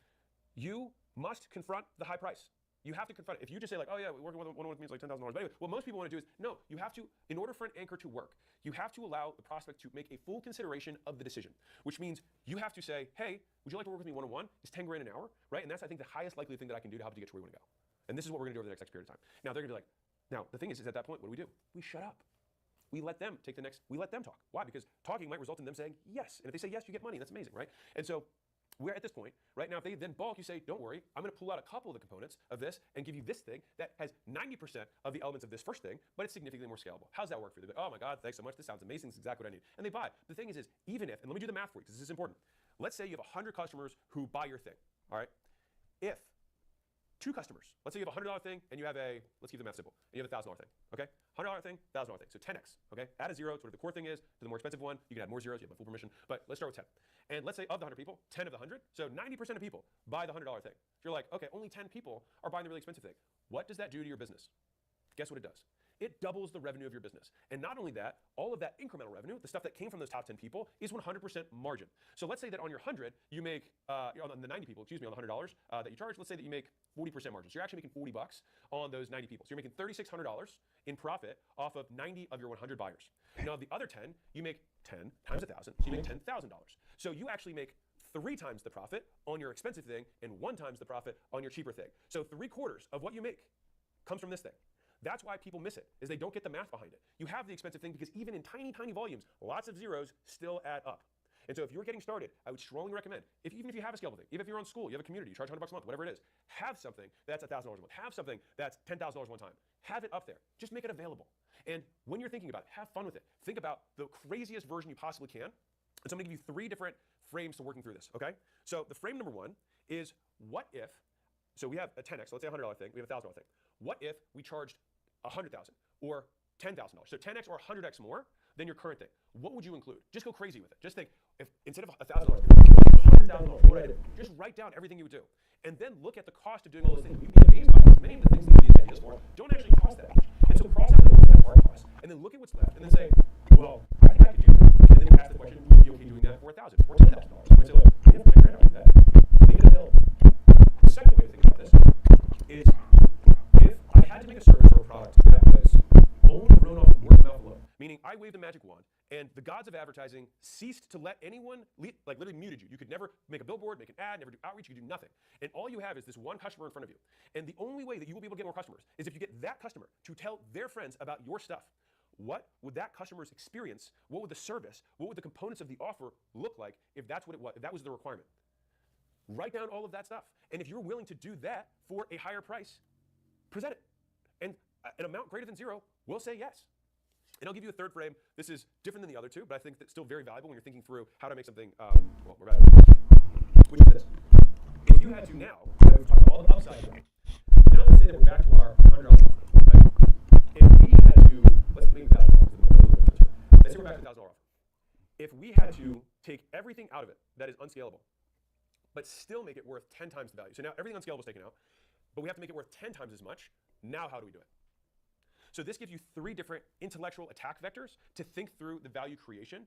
you must confront the high price. You have to confront it. If you just say like, oh yeah, working one-on-one with me is like $10,000. But anyway, what most people want to do is, no, you have to, in order for an anchor to work, you have to allow the prospect to make a full consideration of the decision, which means you have to say, hey, would you like to work with me one-on-one? It's 10 grand an hour, right? And that's, I think, the highest likely thing that I can do to help you get to where you want to go. And this is what we're going to do over the next period of time. Now they're going to be like, now the thing is at that point, what do? We shut up. We let them take the next, we let them talk. Why? Because talking might result in them saying yes. And if they say yes, you get money. That's amazing, right? And so we're at this point, right now, if they then bulk, you say, don't worry, I'm going to pull out a couple of the components of this and give you this thing that has 90% of the elements of this first thing, but it's significantly more scalable. How's that work for you? They're like, oh my God, thanks so much. This sounds amazing. This is exactly what I need. And they buy. The thing is even if, and let me do the math for you because this is important. Let's say you have 100 customers who buy your thing, all right? If 2 customers, let's say you have a $100 thing and you have a, let's keep the math simple, and you have a $1,000 thing, okay? $100 thing, $1,000 thing, so 10x, okay? Add a zero to whatever the core thing is, to the more expensive one, you can add more zeros, you have my full permission, but let's start with 10. And let's say of the 100 people, 10 of the 100, so 90% of people buy the $100 thing. So you're like, okay, only 10 people are buying the really expensive thing. What does that do to your business? Guess what it does? It doubles the revenue of your business. And not only that, all of that incremental revenue, the stuff that came from those top 10 people, is 100% margin. So let's say that on your 100, you make, on the 90 people, excuse me, on the $100 that you charge, let's say that you make 40% margin. So you're actually making 40 bucks on those 90 people. So you're making $3,600 in profit off of 90 of your 100 buyers. Now the other 10, you make 10 times 1,000, so you make $10,000. So you actually make 3 times the profit on your expensive thing and 1 times the profit on your cheaper thing. So 3/4 of what you make comes from this thing. That's why people miss it, is they don't get the math behind it. You have the expensive thing because even in tiny, tiny volumes, lots of zeros still add up. And so if you're getting started, I would strongly recommend, even if you have a scalable thing, even if you're on school, you have a community, you charge $100 a month, whatever it is, have something that's $1,000 a month. Have something that's $10,000 one time. Have it up there. Just make it available. And when you're thinking about it, have fun with it. Think about the craziest version you possibly can. And so I'm going to give you 3 different frames to working through this, okay? So the frame number 1 is, what if, so we have a 10x, so let's say a $100 thing, we have a $1,000 thing. What if we charged $100,000 or $10,000? So 10x or 100x more than your current thing. What would you include? Just go crazy with it. Just think, if instead of $1,000, $100,000, what would I do? Just write down everything you would do. And then look at the cost of doing all those things. You'd be amazed by this. Many of the things that you do these ideas for don't actually cost that much. And so cross out the ones that are cost, and then look at what's left, and then say, well, I think I could do that. And then ask the question, would you be okay doing that for $1,000 or $10,000? You might say, like, I have $10,000, I can do that. Make it available. The second way to think about this is, if I had to make a service or a product that was only grown off of word of mouth alone, meaning I waved the magic wand and the gods of advertising ceased to let anyone, like literally muted you. You could never make a billboard, make an ad, never do outreach, you could do nothing. And all you have is this one customer in front of you. And the only way that you will be able to get more customers is if you get that customer to tell their friends about your stuff. What would that customer's experience, what would the service, what would the components of the offer look like if that's what it was, if that was the requirement? Write down all of that stuff. And if you're willing to do that for a higher price, present it. And an amount greater than 0 will say yes. And I'll give you a third frame. This is different than the other two, but I think that's still very valuable when you're thinking through how to make something more valuable. Which is this. If you had to now, we've talked about all the upside. Now let's say that we're back to our $100 offer. Right? If we had to, let's make $1,000. Let's say we're back to $1,000 offer. If we had to take everything out of it that is unscalable, but still make it worth 10 times the value. So now everything unscalable is taken out, but we have to make it worth 10 times as much. Now how do we do it? So this gives you 3 different intellectual attack vectors to think through the value creation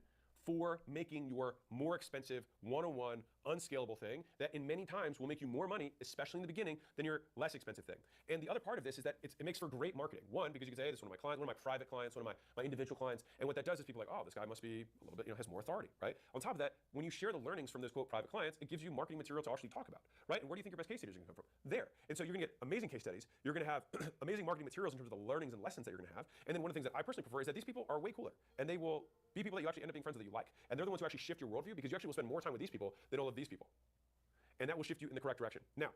for making your more expensive one-on-one unscalable thing that in many times will make you more money, especially in the beginning, than your less expensive thing. And the other part of this is that it makes for great marketing. One, because you can say, hey, this is one of my clients, one of my private clients, one of my individual clients. And what that does is people are like, oh, this guy must be a little bit, has more authority, right? On top of that, when you share the learnings from those quote private clients, it gives you marketing material to actually talk about, right? And where do you think your best case studies are gonna come from? There. And so you're gonna get amazing case studies. You're gonna have amazing marketing materials in terms of the learnings and lessons that you're gonna have. And then one of the things that I personally prefer is that these people are way cooler and they will be people that you actually end up being friends with that you like. And they're the ones who actually shift your worldview because you actually will spend more time with these people than all of these people. And that will shift you in the correct direction. Now,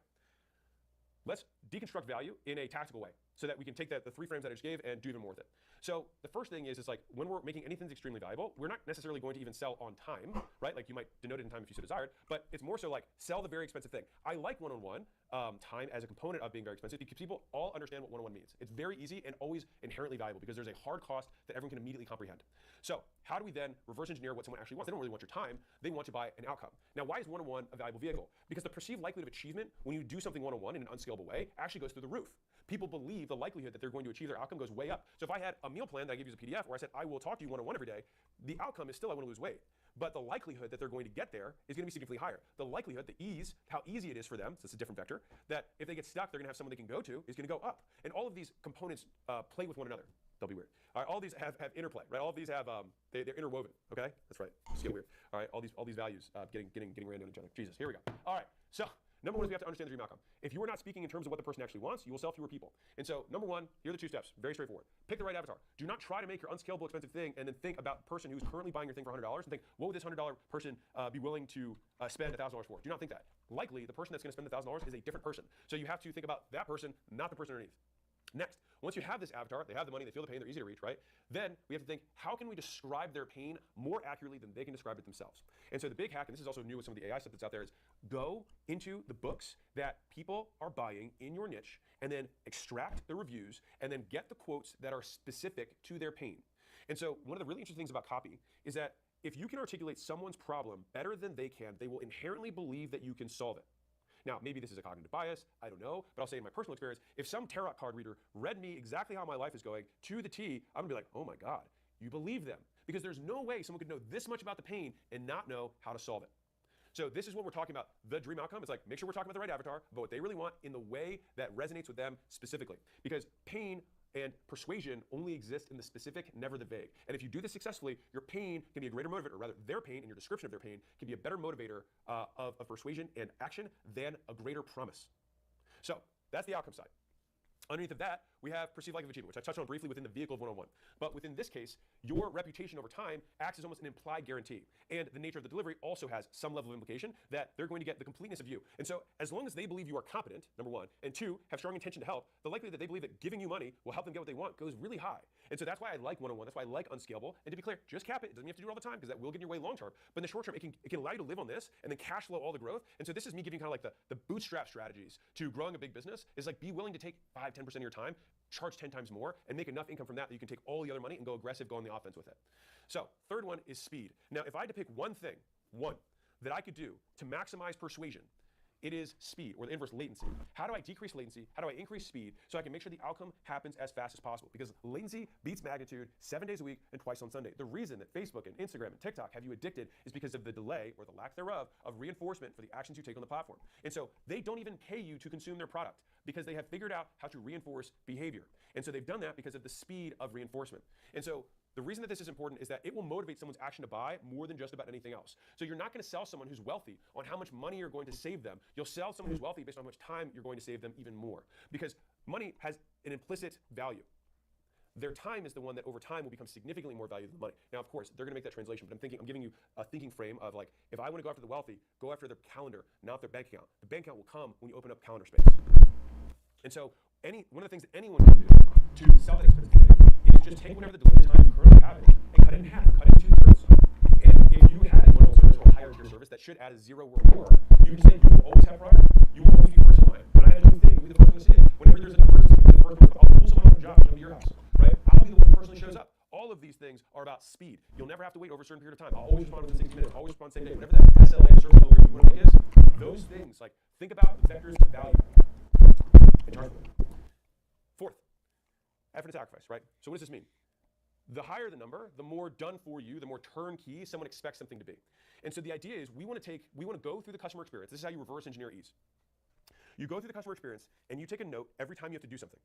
let's deconstruct value in a tactical way so that we can take the 3 frames that I just gave and do even more with it. So the first thing is like when we're making anything that's extremely valuable, we're not necessarily going to even sell on time, right? Like you might denote it in time if you so desired, but it's more so like sell the very expensive thing. I like one-on-one time as a component of being very expensive because people all understand what one-on-one means. It's very easy and always inherently valuable because there's a hard cost that everyone can immediately comprehend. So how do we then reverse engineer what someone actually wants? They don't really want your time. They want to buy an outcome. Now, why is one-on-one a valuable vehicle? Because the perceived likelihood of achievement when you do something one-on-one in an unscalable way actually goes through the roof. People believe the likelihood that they're going to achieve their outcome goes way up. So if I had a meal plan that I gave you as a PDF where I said, I will talk to you one-on-one every day, the outcome is still I want to lose weight. But the likelihood that they're going to get there is going to be significantly higher. The likelihood, the ease, how easy it is for them, so it's a different vector, that if they get stuck, they're going to have someone they can go to, is going to go up. And all of these components play with one another. They'll be weird. All right, all these have interplay, right? All of these have, they're interwoven, okay? That's right, just get weird. All right, all these values getting random on each other. Jesus, here we go. All right, so number one is we have to understand the dream outcome. If you are not speaking in terms of what the person actually wants, you will sell fewer people. And so number one, here are the 2 steps, very straightforward. Pick the right avatar. Do not try to make your unscalable expensive thing and then think about the person who's currently buying your thing for $100 and think, what would this $100 person be willing to spend $1,000 for? Do not think that. Likely, the person that's going to spend $1,000 is a different person. So you have to think about that person, not the person underneath. Next, once you have this avatar, they have the money, they feel the pain, they're easy to reach, right? Then we have to think, how can we describe their pain more accurately than they can describe it themselves? And so the big hack, and this is also new with some of the AI stuff that's out there, is go into the books that people are buying in your niche and then extract the reviews and then get the quotes that are specific to their pain. And so one of the really interesting things about copy is that if you can articulate someone's problem better than they can, they will inherently believe that you can solve it. Now, maybe this is a cognitive bias, I don't know, but I'll say in my personal experience, if some tarot card reader read me exactly how my life is going to the T, I'm gonna be like, oh my God, you believe them. Because there's no way someone could know this much about the pain and not know how to solve it. So this is what we're talking about, the dream outcome. It's like, make sure we're talking about the right avatar, but what they really want in the way that resonates with them specifically. Because pain and persuasion only exist in the specific, never the vague. And if you do this successfully, your pain can be a greater motivator, or rather their pain and your description of their pain can be a better motivator of persuasion and action than a greater promise. So that's the outcome side. Underneath of that, we have perceived likelihood of achievement, which I touched on briefly within the vehicle of one-on-one. But within this case, your reputation over time acts as almost an implied guarantee. And the nature of the delivery also has some level of implication that they're going to get the completeness of you. And so as long as they believe you are competent, number one, and two, have strong intention to help, the likelihood that they believe that giving you money will help them get what they want goes really high. And so that's why I like one-on-one. That's why I like unscalable. And to be clear, just cap it. It doesn't have to do it all the time because that will get in your way long term. But in the short term, it can allow you to live on this and then cash flow all the growth. And so this is me giving kind of like the bootstrap strategies to growing a big business is like be willing to take 5-10% of your time, charge 10 times more, and make enough income from that that you can take all the other money and go aggressive, go on the offense with it. So third one is speed. Now, if I had to pick one thing, that I could do to maximize persuasion, it is speed, or the inverse, latency. How do I decrease latency? How do I increase speed so I can make sure the outcome happens as fast as possible? Because latency beats magnitude 7 days a week and twice on Sunday. The reason that Facebook and Instagram and TikTok have you addicted is because of the delay, or the lack thereof, of reinforcement for the actions you take on the platform. And so they don't even pay you to consume their product because they have figured out how to reinforce behavior. And so they've done that because of the speed of reinforcement. And so the reason that this is important is that it will motivate someone's action to buy more than just about anything else. So you're not going to sell someone who's wealthy on how much money you're going to save them. You'll sell someone who's wealthy based on how much time you're going to save them even more. Because money has an implicit value. Their time is the one that over time will become significantly more valuable than money. Now, of course, they're going to make that translation, but I'm giving you a thinking frame of like, if I want to go after the wealthy, go after their calendar, not their bank account. The bank account will come when you open up calendar space. And so one of the things that anyone can do to sell that expensive thing is just take whatever the delivery time you currently have and cut it in half, cut it in 2/3. And if you had a one-on-one service or higher tier service that should add a 0 or more, you can say you will always have product. You will always be first in line. When I have a new thing, you'll be the first one to see it. Whenever there's an emergency, you'll be the first one. I'll pull someone off the job to come to your house, right? I'll be the one who personally shows up. All of these things are about speed. You'll never have to wait over a certain period of time. I'll always respond within 60 minutes. Always respond the same day. Whatever that SLA or service level you want to make is, those things, like think about the vectors of value and charge for them. Fourth, effort and sacrifice, right? So what does this mean? The higher the number, the more done for you, the more turnkey someone expects something to be. And so the idea is we want to go through the customer experience. This is how you reverse engineer ease. You go through the customer experience and you take a note every time you have to do something.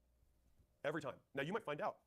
Every time. Now you might find out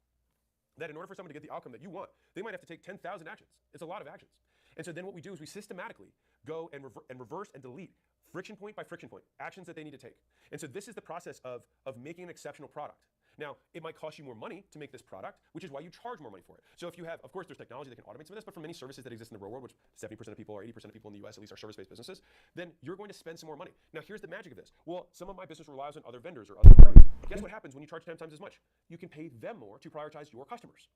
that in order for someone to get the outcome that you want, they might have to take 10,000 actions. It's a lot of actions. And so then what we do is we systematically go and reverse and delete friction point by friction point, actions that they need to take. And so this is the process of making an exceptional product. Now, it might cost you more money to make this product, which is why you charge more money for it. So if you have, of course, there's technology that can automate some of this, but for many services that exist in the real world, which 70% of people or 80% of people in the US at least are service-based businesses, then you're going to spend some more money. Now, here's the magic of this. Well, some of my business relies on other vendors or other parties. Guess what happens when you charge 10 times as much? You can pay them more to prioritize your customers.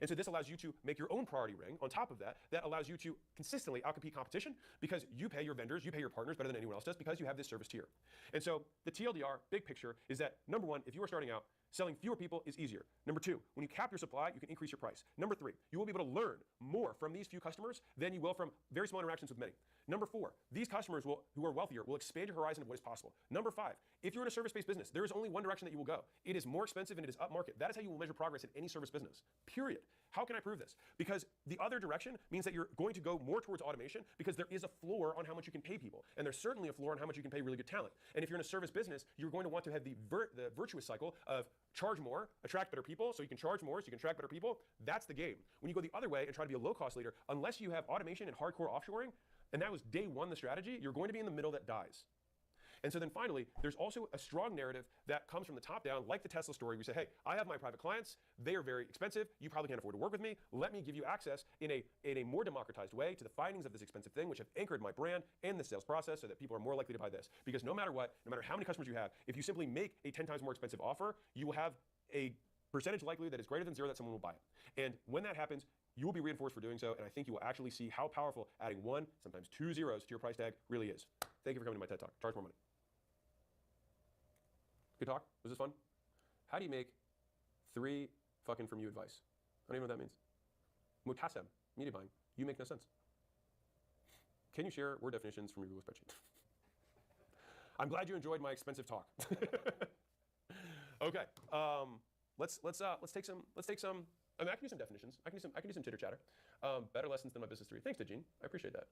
And so this allows you to make your own priority ring on top of that. That allows you to consistently outcompete competition because you pay your vendors, you pay your partners better than anyone else does because you have this service tier. And so the TLDR, big picture, is that number one, if you are starting out, selling fewer people is easier. Number two, when you cap your supply, you can increase your price. Number three, you will be able to learn more from these few customers than you will from very small interactions with many. Number four, these customers who are wealthier will expand your horizon of what is possible. Number five, if you're in a service-based business, there is only one direction that you will go. It is more expensive and it is upmarket. That is how you will measure progress in any service business, period. How can I prove this? Because the other direction means that you're going to go more towards automation because there is a floor on how much you can pay people. And there's certainly a floor on how much you can pay really good talent. And if you're in a service business, you're going to want to have the virtuous cycle of charge more, attract better people, so you can charge more, so you can attract better people. That's the game. When you go the other way and try to be a low-cost leader, unless you have automation and hardcore offshoring, and that was day one the strategy, you're going to be in the middle that dies. And so then finally, there's also a strong narrative that comes from the top down, like the Tesla story. We say, hey, I have my private clients. They are very expensive. You probably can't afford to work with me. Let me give you access in a more democratized way to the findings of this expensive thing, which have anchored my brand and the sales process so that people are more likely to buy this. Because no matter what, no matter how many customers you have, if you simply make a 10 times more expensive offer, you will have a percentage likelihood that is greater than zero that someone will buy it. And when that happens, you will be reinforced for doing so, and I think you will actually see how powerful adding one, sometimes two zeros to your price tag really is. Thank you for coming to my TED Talk. Charge more money. Good talk? Was this fun? How do you make three fucking from you advice? I don't even know what that means. Mutasem, media buying. You make no sense. Can you share word definitions from your Google spreadsheet? I'm glad you enjoyed my expensive talk. Okay, let's take some. I mean, I can do some definitions. I can do some chitter chatter. Better lessons than my business 3. Thanks, Dejin. I appreciate that.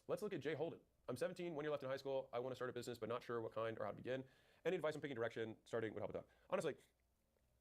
Let's look at Jay Holden. I'm 17, 1 year left in high school. I want to start a business, but not sure what kind or how to begin. Any advice on picking direction, starting would help with that. Honestly,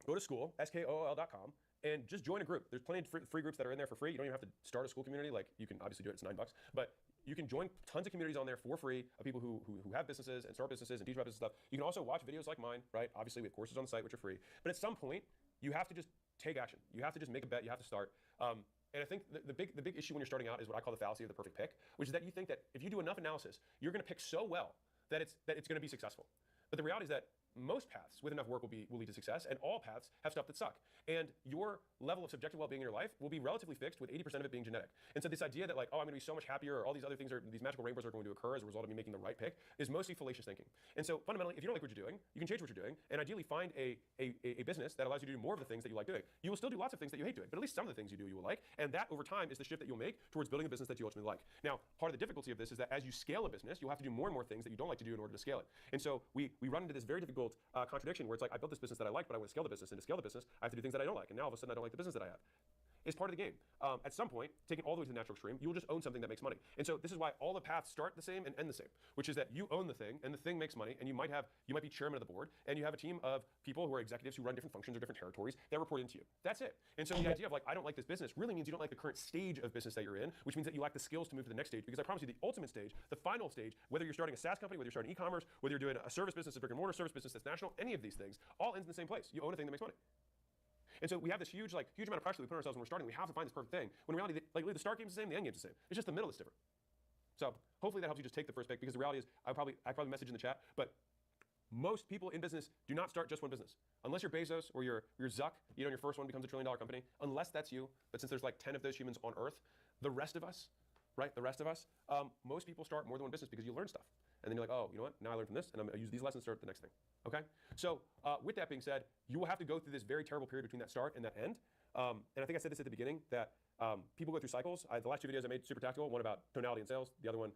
go to school, skool.com, and just join a group. There's plenty of free groups that are in there for free. You don't even have to start a school community. Like, you can obviously do it, it's $9, but you can join tons of communities on there for free of people who have businesses and start businesses and teach about business stuff. You can also watch videos like mine, right? Obviously, we have courses on the site which are free. But at some point, you have to just take action. You have to just make a bet. You have to start. And I think the big issue when you're starting out is what I call the fallacy of the perfect pick, which is that you think that if you do enough analysis, you're going to pick so well that it's going to be successful. But the reality is that most paths with enough work will lead to success, and all paths have stuff that suck. And your level of subjective well-being in your life will be relatively fixed, with 80% of it being genetic. And so this idea that like, oh, I'm going to be so much happier, or all these other things, these magical rainbows are going to occur as a result of me making the right pick, is mostly fallacious thinking. And so fundamentally, if you don't like what you're doing, you can change what you're doing, and ideally find a business that allows you to do more of the things that you like doing. You will still do lots of things that you hate doing, but at least some of the things you do you will like, and that over time is the shift that you'll make towards building a business that you ultimately like. Now, part of the difficulty of this is that as you scale a business, you'll have to do more and more things that you don't like to do in order to scale it. And so we run into this very difficult contradiction where it's like, I built this business that I like, but I want to scale the business, and to scale the business, I have to do things that I don't like, and now all of a sudden I don't like the business that I have. It's part of the game. At some point, taking all the way to the natural extreme, you'll just own something that makes money. And so this is why all the paths start the same and end the same, which is that you own the thing, and the thing makes money, and you might be chairman of the board, and you have a team of people who are executives who run different functions or different territories that report into you. That's it. And so the idea of like, I don't like this business really means you don't like the current stage of business that you're in, which means that you lack the skills to move to the next stage, because I promise you the ultimate stage, the final stage, whether you're starting a SaaS company, whether you're starting e-commerce, whether you're doing a service business, a brick and mortar service business that's national, any of these things, all ends in the same place. You own a thing that makes money. And so we have this huge amount of pressure we put on ourselves when we're starting. We have to find this perfect thing. When in reality, the start game's the same, the end game's the same. It's just the middle that's different. So hopefully that helps you just take the first pick, because the reality is, I probably message in the chat, but most people in business do not start just one business. Unless you're Bezos or you're Zuck, your first one becomes $1 trillion company. Unless that's you, but since there's like 10 of those humans on Earth, the rest of us, most people start more than one business because you learn stuff. And then you're like, oh, you know what? Now I learned from this, and I'm going to use these lessons to start the next thing. Okay? So with that being said, you will have to go through this very terrible period between that start and that end. And I think I said this at the beginning, that people go through cycles. The last 2 videos I made, super tactical. One about tonality and sales. The other one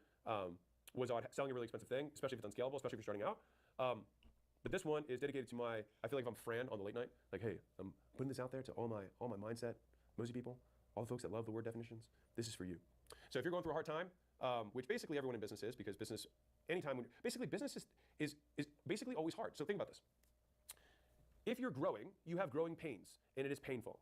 was on selling a really expensive thing, especially if it's unscalable, especially if you're starting out. But this one is dedicated to I feel like if I'm Fran on the late night, like, hey, I'm putting this out there to all my mindset, Mosey people, all the folks that love the word definitions. This is for you. So if you're going through a hard time, which basically everyone in business is, because business, anytime business is basically always hard. So think about this. If you're growing, you have growing pains, and it is painful.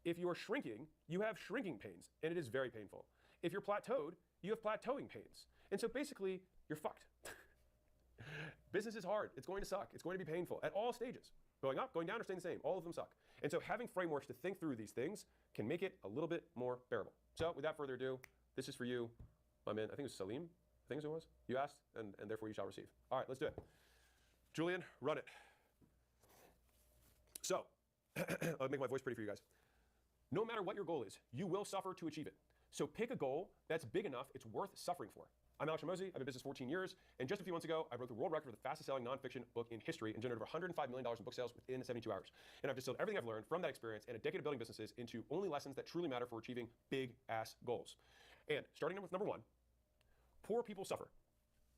If you are shrinking, you have shrinking pains, and it is very painful. If you're plateaued, you have plateauing pains. And so basically, you're fucked. Business is hard. It's going to suck. It's going to be painful at all stages. Going up, going down, or staying the same. All of them suck. And so having frameworks to think through these things can make it a little bit more bearable. So without further ado, this is for you, my man. I think it was Salim. I think it was. You asked, and therefore you shall receive. All right, let's do it. Julian, run it. So, I'll make my voice pretty for you guys. No matter what your goal is, you will suffer to achieve it. So pick a goal that's big enough it's worth suffering for. I'm Alex Ramosi. I've been in business 14 years, and just a few months ago, I broke the world record for the fastest-selling nonfiction book in history and generated over $105 million in book sales within 72 hours. And I've distilled everything I've learned from that experience and a decade of building businesses into only lessons that truly matter for achieving big-ass goals. And starting with number one, poor people suffer,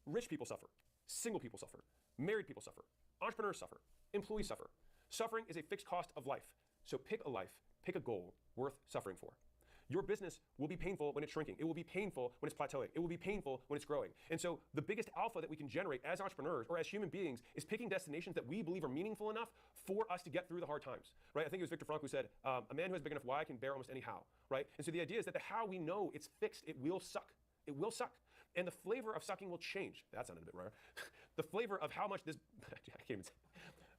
rich people suffer, single people suffer, married people suffer, entrepreneurs suffer, employees suffer. Suffering is a fixed cost of life. So pick a life, pick a goal worth suffering for. Your business will be painful when it's shrinking. It will be painful when it's plateauing. It will be painful when it's growing. And so the biggest alpha that we can generate as entrepreneurs or as human beings is picking destinations that we believe are meaningful enough for us to get through the hard times, right? I think it was Viktor Frankl who said, a man who has big enough why can bear almost any how, right? And so the idea is that the how we know it's fixed, it will suck. It will suck. And the flavor of sucking will change. That sounded a bit rare. The flavor of how much this, I can't even say,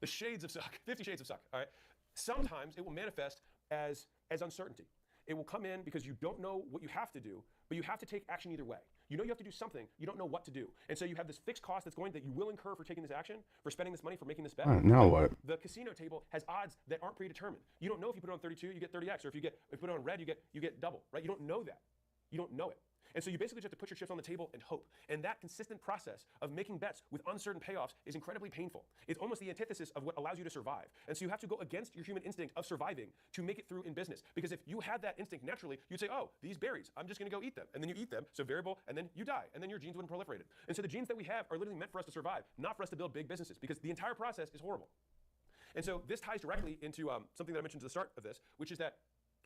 the shades of suck, 50 shades of suck, all right? Sometimes it will manifest as uncertainty. It will come in because you don't know what you have to do, but you have to take action either way. You know you have to do something, you don't know what to do. And so you have this fixed cost that you will incur for taking this action, for spending this money, for making this bet. Now what? The casino table has odds that aren't predetermined. You don't know if you put it on 32, you get 30x, or if you put it on red, you get double, right? You don't know that. You don't know it. And so you basically just have to put your chips on the table and hope. And that consistent process of making bets with uncertain payoffs is incredibly painful. It's almost the antithesis of what allows you to survive. And so you have to go against your human instinct of surviving to make it through in business. Because if you had that instinct naturally, you'd say, oh, these berries, I'm just gonna go eat them. And then you eat them, so variable, and then you die. And then your genes wouldn't proliferate. And so the genes that we have are literally meant for us to survive, not for us to build big businesses, because the entire process is horrible. And so this ties directly into something that I mentioned at the start of this, which is that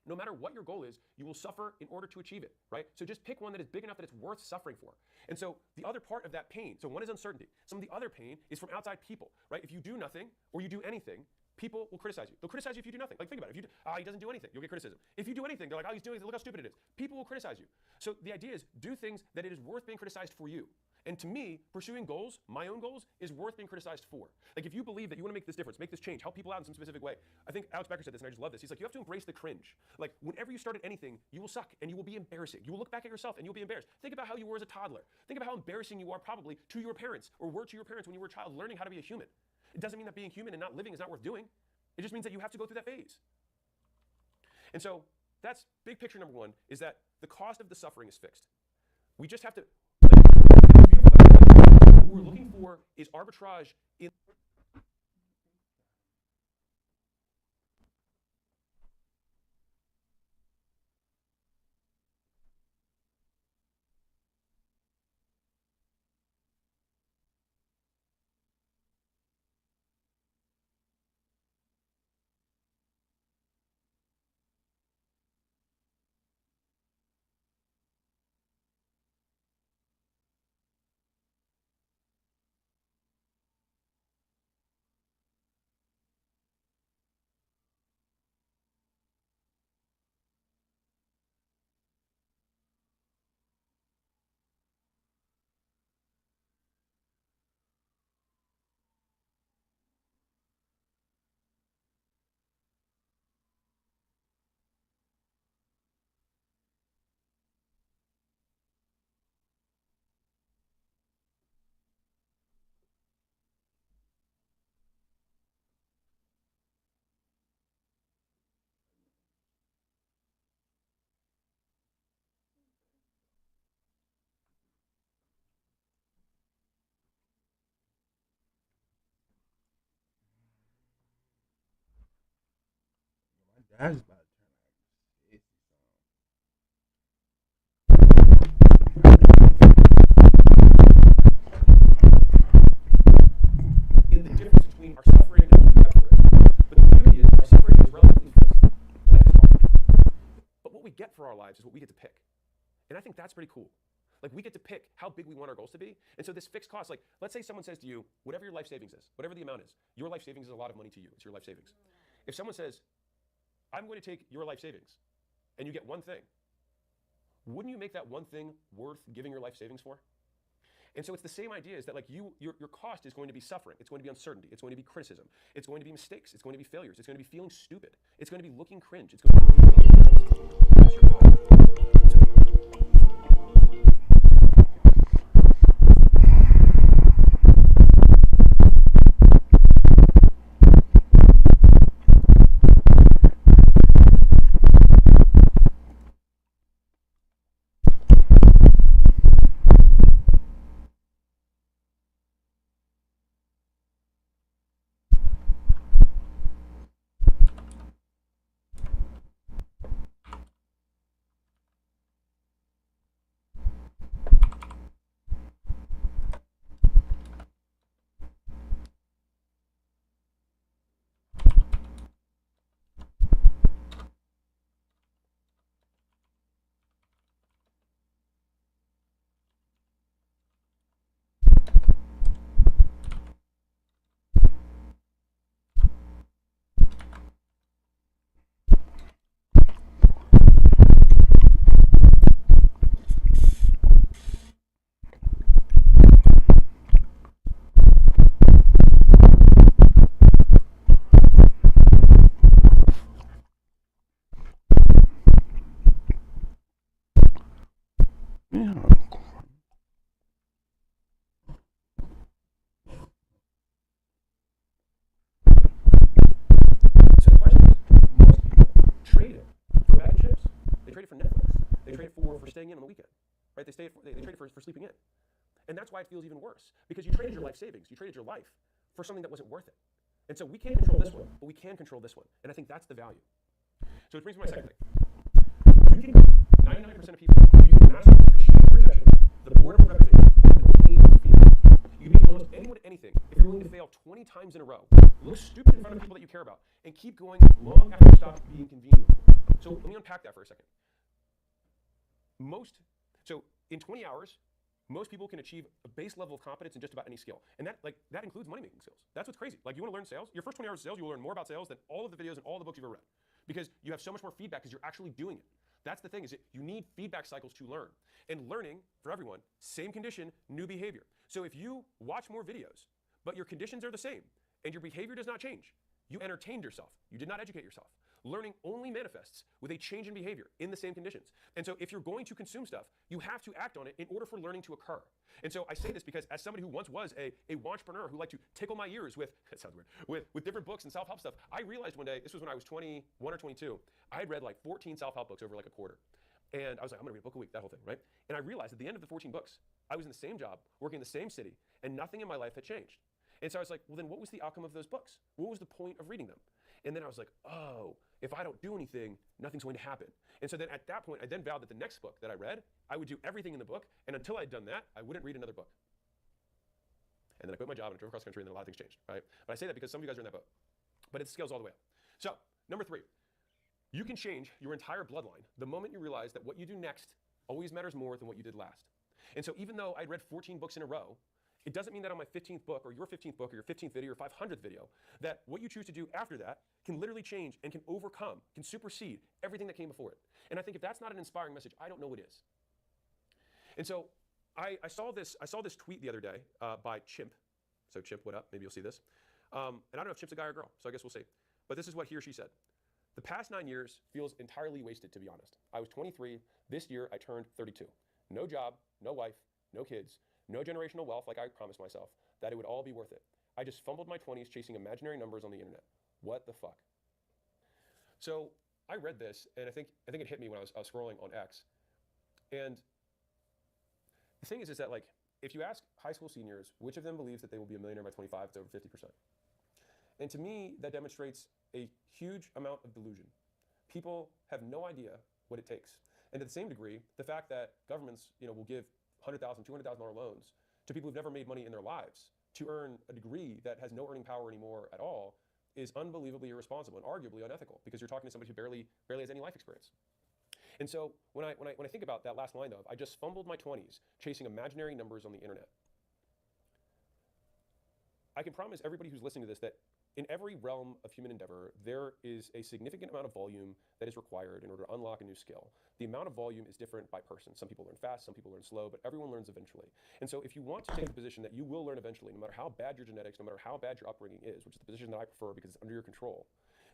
no matter what your goal is, you will suffer in order to achieve it, right? So just pick one that is big enough that it's worth suffering for. And so the other part of that pain, so one is uncertainty. Some of the other pain is from outside people, right? If you do nothing or you do anything, people will criticize you. They'll criticize you if you do nothing. Like, think about it. If you he doesn't do anything, you'll get criticism. If you do anything, they're like, oh, he's doing it. Look how stupid it is. People will criticize you. So the idea is do things that it is worth being criticized for you. And to me, pursuing goals, my own goals, is worth being criticized for. Like if you believe that you want to make this difference, make this change, help people out in some specific way. I think Alex Becker said this, and I just love this. He's like, you have to embrace the cringe. Like whenever you start at anything, you will suck and you will be embarrassing. You will look back at yourself and you'll be embarrassed. Think about how you were as a toddler. Think about how embarrassing you are probably to your parents or were to your parents when you were a child learning how to be a human. It doesn't mean that being human and not living is not worth doing. It just means that you have to go through that phase. And so that's big picture number one, is that the cost of the suffering is fixed. We just have to, what we're looking for is arbitrage in That's about to turn like in the difference between our suffering and what we have for it. But the beauty is our suffering is relatively fixed. Life is hard. But what we get for our lives is what we get to pick. And I think that's pretty cool. Like we get to pick how big we want our goals to be. And so this fixed cost, like let's say someone says to you, whatever your life savings is, whatever the amount is, your life savings is a lot of money to you. It's your life savings. If someone says, I'm going to take your life savings, and you get one thing, wouldn't you make that one thing worth giving your life savings for? And so it's the same idea, is that like your cost is going to be suffering. It's going to be uncertainty. It's going to be criticism. It's going to be mistakes. It's going to be failures. It's going to be feeling stupid. It's going to be looking cringe. It's going to be looking embarrassed. That's your cost. Staying in on the weekend, right? They trade it for sleeping in. And that's why it feels even worse, because you traded your life savings, you traded your life for something that wasn't worth it. And so we can't control this one, but we can control this one. And I think that's the value. So it brings me to my second thing. You can beat 99% of people. You can master the shame of rejection, the boredom of repetition, and the pain of fear. You can beat almost anyone at anything if you're willing to fail 20 times in a row, look stupid in front of people that you care about, and keep going long after you stop being convenient. So let me unpack that for a second. So in 20 hours, most people can achieve a base level of competence in just about any skill. And that includes money-making skills. That's what's crazy. Like, you want to learn sales? Your first 20 hours of sales, you will learn more about sales than all of the videos and all the books you've ever read. Because you have so much more feedback because you're actually doing it. That's the thing, is that you need feedback cycles to learn. And learning, for everyone, same condition, new behavior. So if you watch more videos, but your conditions are the same, and your behavior does not change, you entertained yourself. You did not educate yourself. Learning only manifests with a change in behavior in the same conditions. And so if you're going to consume stuff, you have to act on it in order for learning to occur. And so I say this because as somebody who once was a wantrepreneur who liked to tickle my ears with, that sounds weird, with different books and self-help stuff, I realized one day, this was when I was 21 or 22, I had read like 14 self-help books over like a quarter. And I was like, I'm gonna read a book a week, that whole thing, right? And I realized at the end of the 14 books, I was in the same job, working in the same city, and nothing in my life had changed. And so I was like, well, then what was the outcome of those books? What was the point of reading them? And then I was like, oh, if I don't do anything, nothing's going to happen. And so then at that point, I then vowed that the next book that I read, I would do everything in the book, and until I'd done that, I wouldn't read another book. And then I quit my job and I drove across country, and then a lot of things changed, right? But I say that because some of you guys are in that boat. But it scales all the way up. So, number 3, you can change your entire bloodline the moment you realize that what you do next always matters more than what you did last. And so even though I'd read 14 books in a row, it doesn't mean that on my 15th book or your 15th book or your 15th video or 500th video, that what you choose to do after that can literally change and can overcome, can supersede everything that came before it. And I think if that's not an inspiring message, I don't know what is. And so I saw this tweet the other day by Chimp. So Chimp, what up? Maybe you'll see this. And I don't know if Chimp's a guy or a girl, so I guess we'll see. But this is what he or she said. The past 9 years feels entirely wasted, to be honest. I was 23. This year, I turned 32. No job, no wife, no kids, no generational wealth like I promised myself, that it would all be worth it. I just fumbled my 20s chasing imaginary numbers on the internet. What the fuck? So I read this, and I think it hit me when I was scrolling on X. And the thing is that, like, if you ask high school seniors, which of them believes that they will be a millionaire by 25, it's over 50%. And to me, that demonstrates a huge amount of delusion. People have no idea what it takes. And to the same degree, the fact that governments, will give $100,000, $200,000 loans to people who've never made money in their lives to earn a degree that has no earning power anymore at all is unbelievably irresponsible and arguably unethical, because you're talking to somebody who barely has any life experience. And so when I think about that last line, though, I just fumbled my 20s chasing imaginary numbers on the internet. I can promise everybody who's listening to this that in every realm of human endeavor, there is a significant amount of volume that is required in order to unlock a new skill. The amount of volume is different by person. Some people learn fast, some people learn slow, but everyone learns eventually. And so if you want to take the position that you will learn eventually, no matter how bad your genetics, no matter how bad your upbringing is, which is the position that I prefer because it's under your control,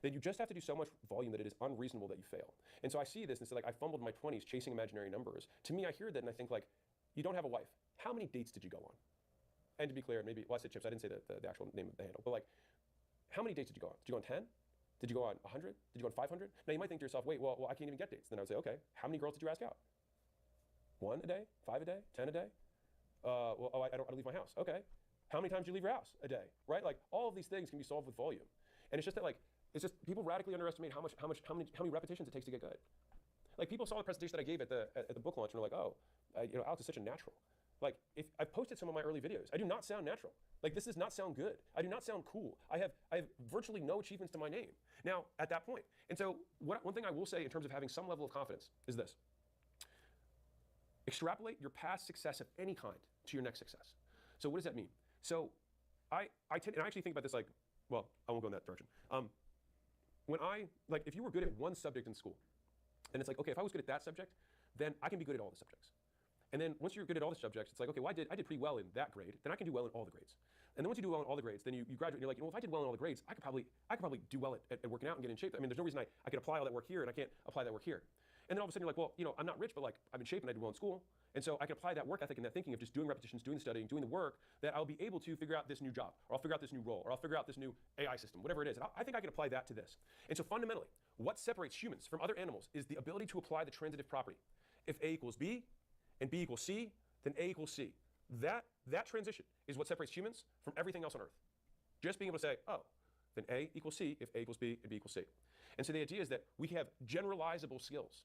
then you just have to do so much volume that it is unreasonable that you fail. And so I see this and it's like, I fumbled in my 20s chasing imaginary numbers. To me, I hear that and I think like, you don't have a wife. How many dates did you go on? And to be clear, maybe, well, I said Chips, I didn't say the actual name of the handle, but like, how many dates did you go on? Did you go on 10? Did you go on 100? Did you go on 500? Now you might think to yourself, wait, well, I can't even get dates. Then I would say, okay, how many girls did you ask out? 1 a day? 5 a day? 10 a day? I don't leave my house. Okay. How many times do you leave your house a day? Right? Like all of these things can be solved with volume. And it's just that like, it's just people radically underestimate how many repetitions it takes to get good. Like people saw the presentation that I gave at the book launch and they're like, oh, Alex is such a natural. Like if I've posted some of my early videos, I do not sound natural. Like this does not sound good. I do not sound cool. I have virtually no achievements to my name. Now at that point. And so one thing I will say in terms of having some level of confidence is this. Extrapolate your past success of any kind to your next success. So what does that mean? So I tend, and I actually think about this like, well, I won't go in that direction. If you were good at one subject in school, and it's like, okay, if I was good at that subject, then I can be good at all the subjects. And then once you're good at all the subjects, it's like, okay, well, I did pretty well in that grade, then I can do well in all the grades. And then once you do well in all the grades, then you graduate and you're like, if I did well in all the grades, I could probably do well at working out and get in shape. I mean, there's no reason I could apply all that work here and I can't apply that work here. And then all of a sudden you're like, well, I'm not rich, but like I'm in shape and I did well in school. And so I can apply that work ethic and that thinking of just doing repetitions, doing the studying, doing the work, that I'll be able to figure out this new job, or I'll figure out this new role, or I'll figure out this new AI system, whatever it is. And I think I can apply that to this. And so fundamentally, what separates humans from other animals is the ability to apply the transitive property. If A equals B and B equals C, then A equals C. That transition is what separates humans from everything else on Earth. Just being able to say, oh, then A equals C if A equals B and B equals C. And so the idea is that we have generalizable skills.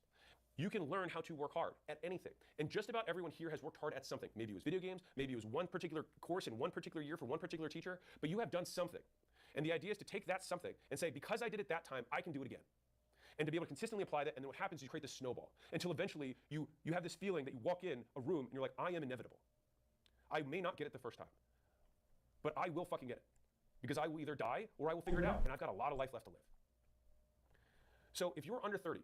You can learn how to work hard at anything. And just about everyone here has worked hard at something. Maybe it was video games, maybe it was one particular course in one particular year for one particular teacher, but you have done something. And the idea is to take that something and say, because I did it that time, I can do it again. And to be able to consistently apply that, and then what happens is you create this snowball until eventually you have this feeling that you walk in a room and you're like, I am inevitable. I may not get it the first time, but I will fucking get it. Because I will either die or I will figure it out, and I've got a lot of life left to live. So if you're under 30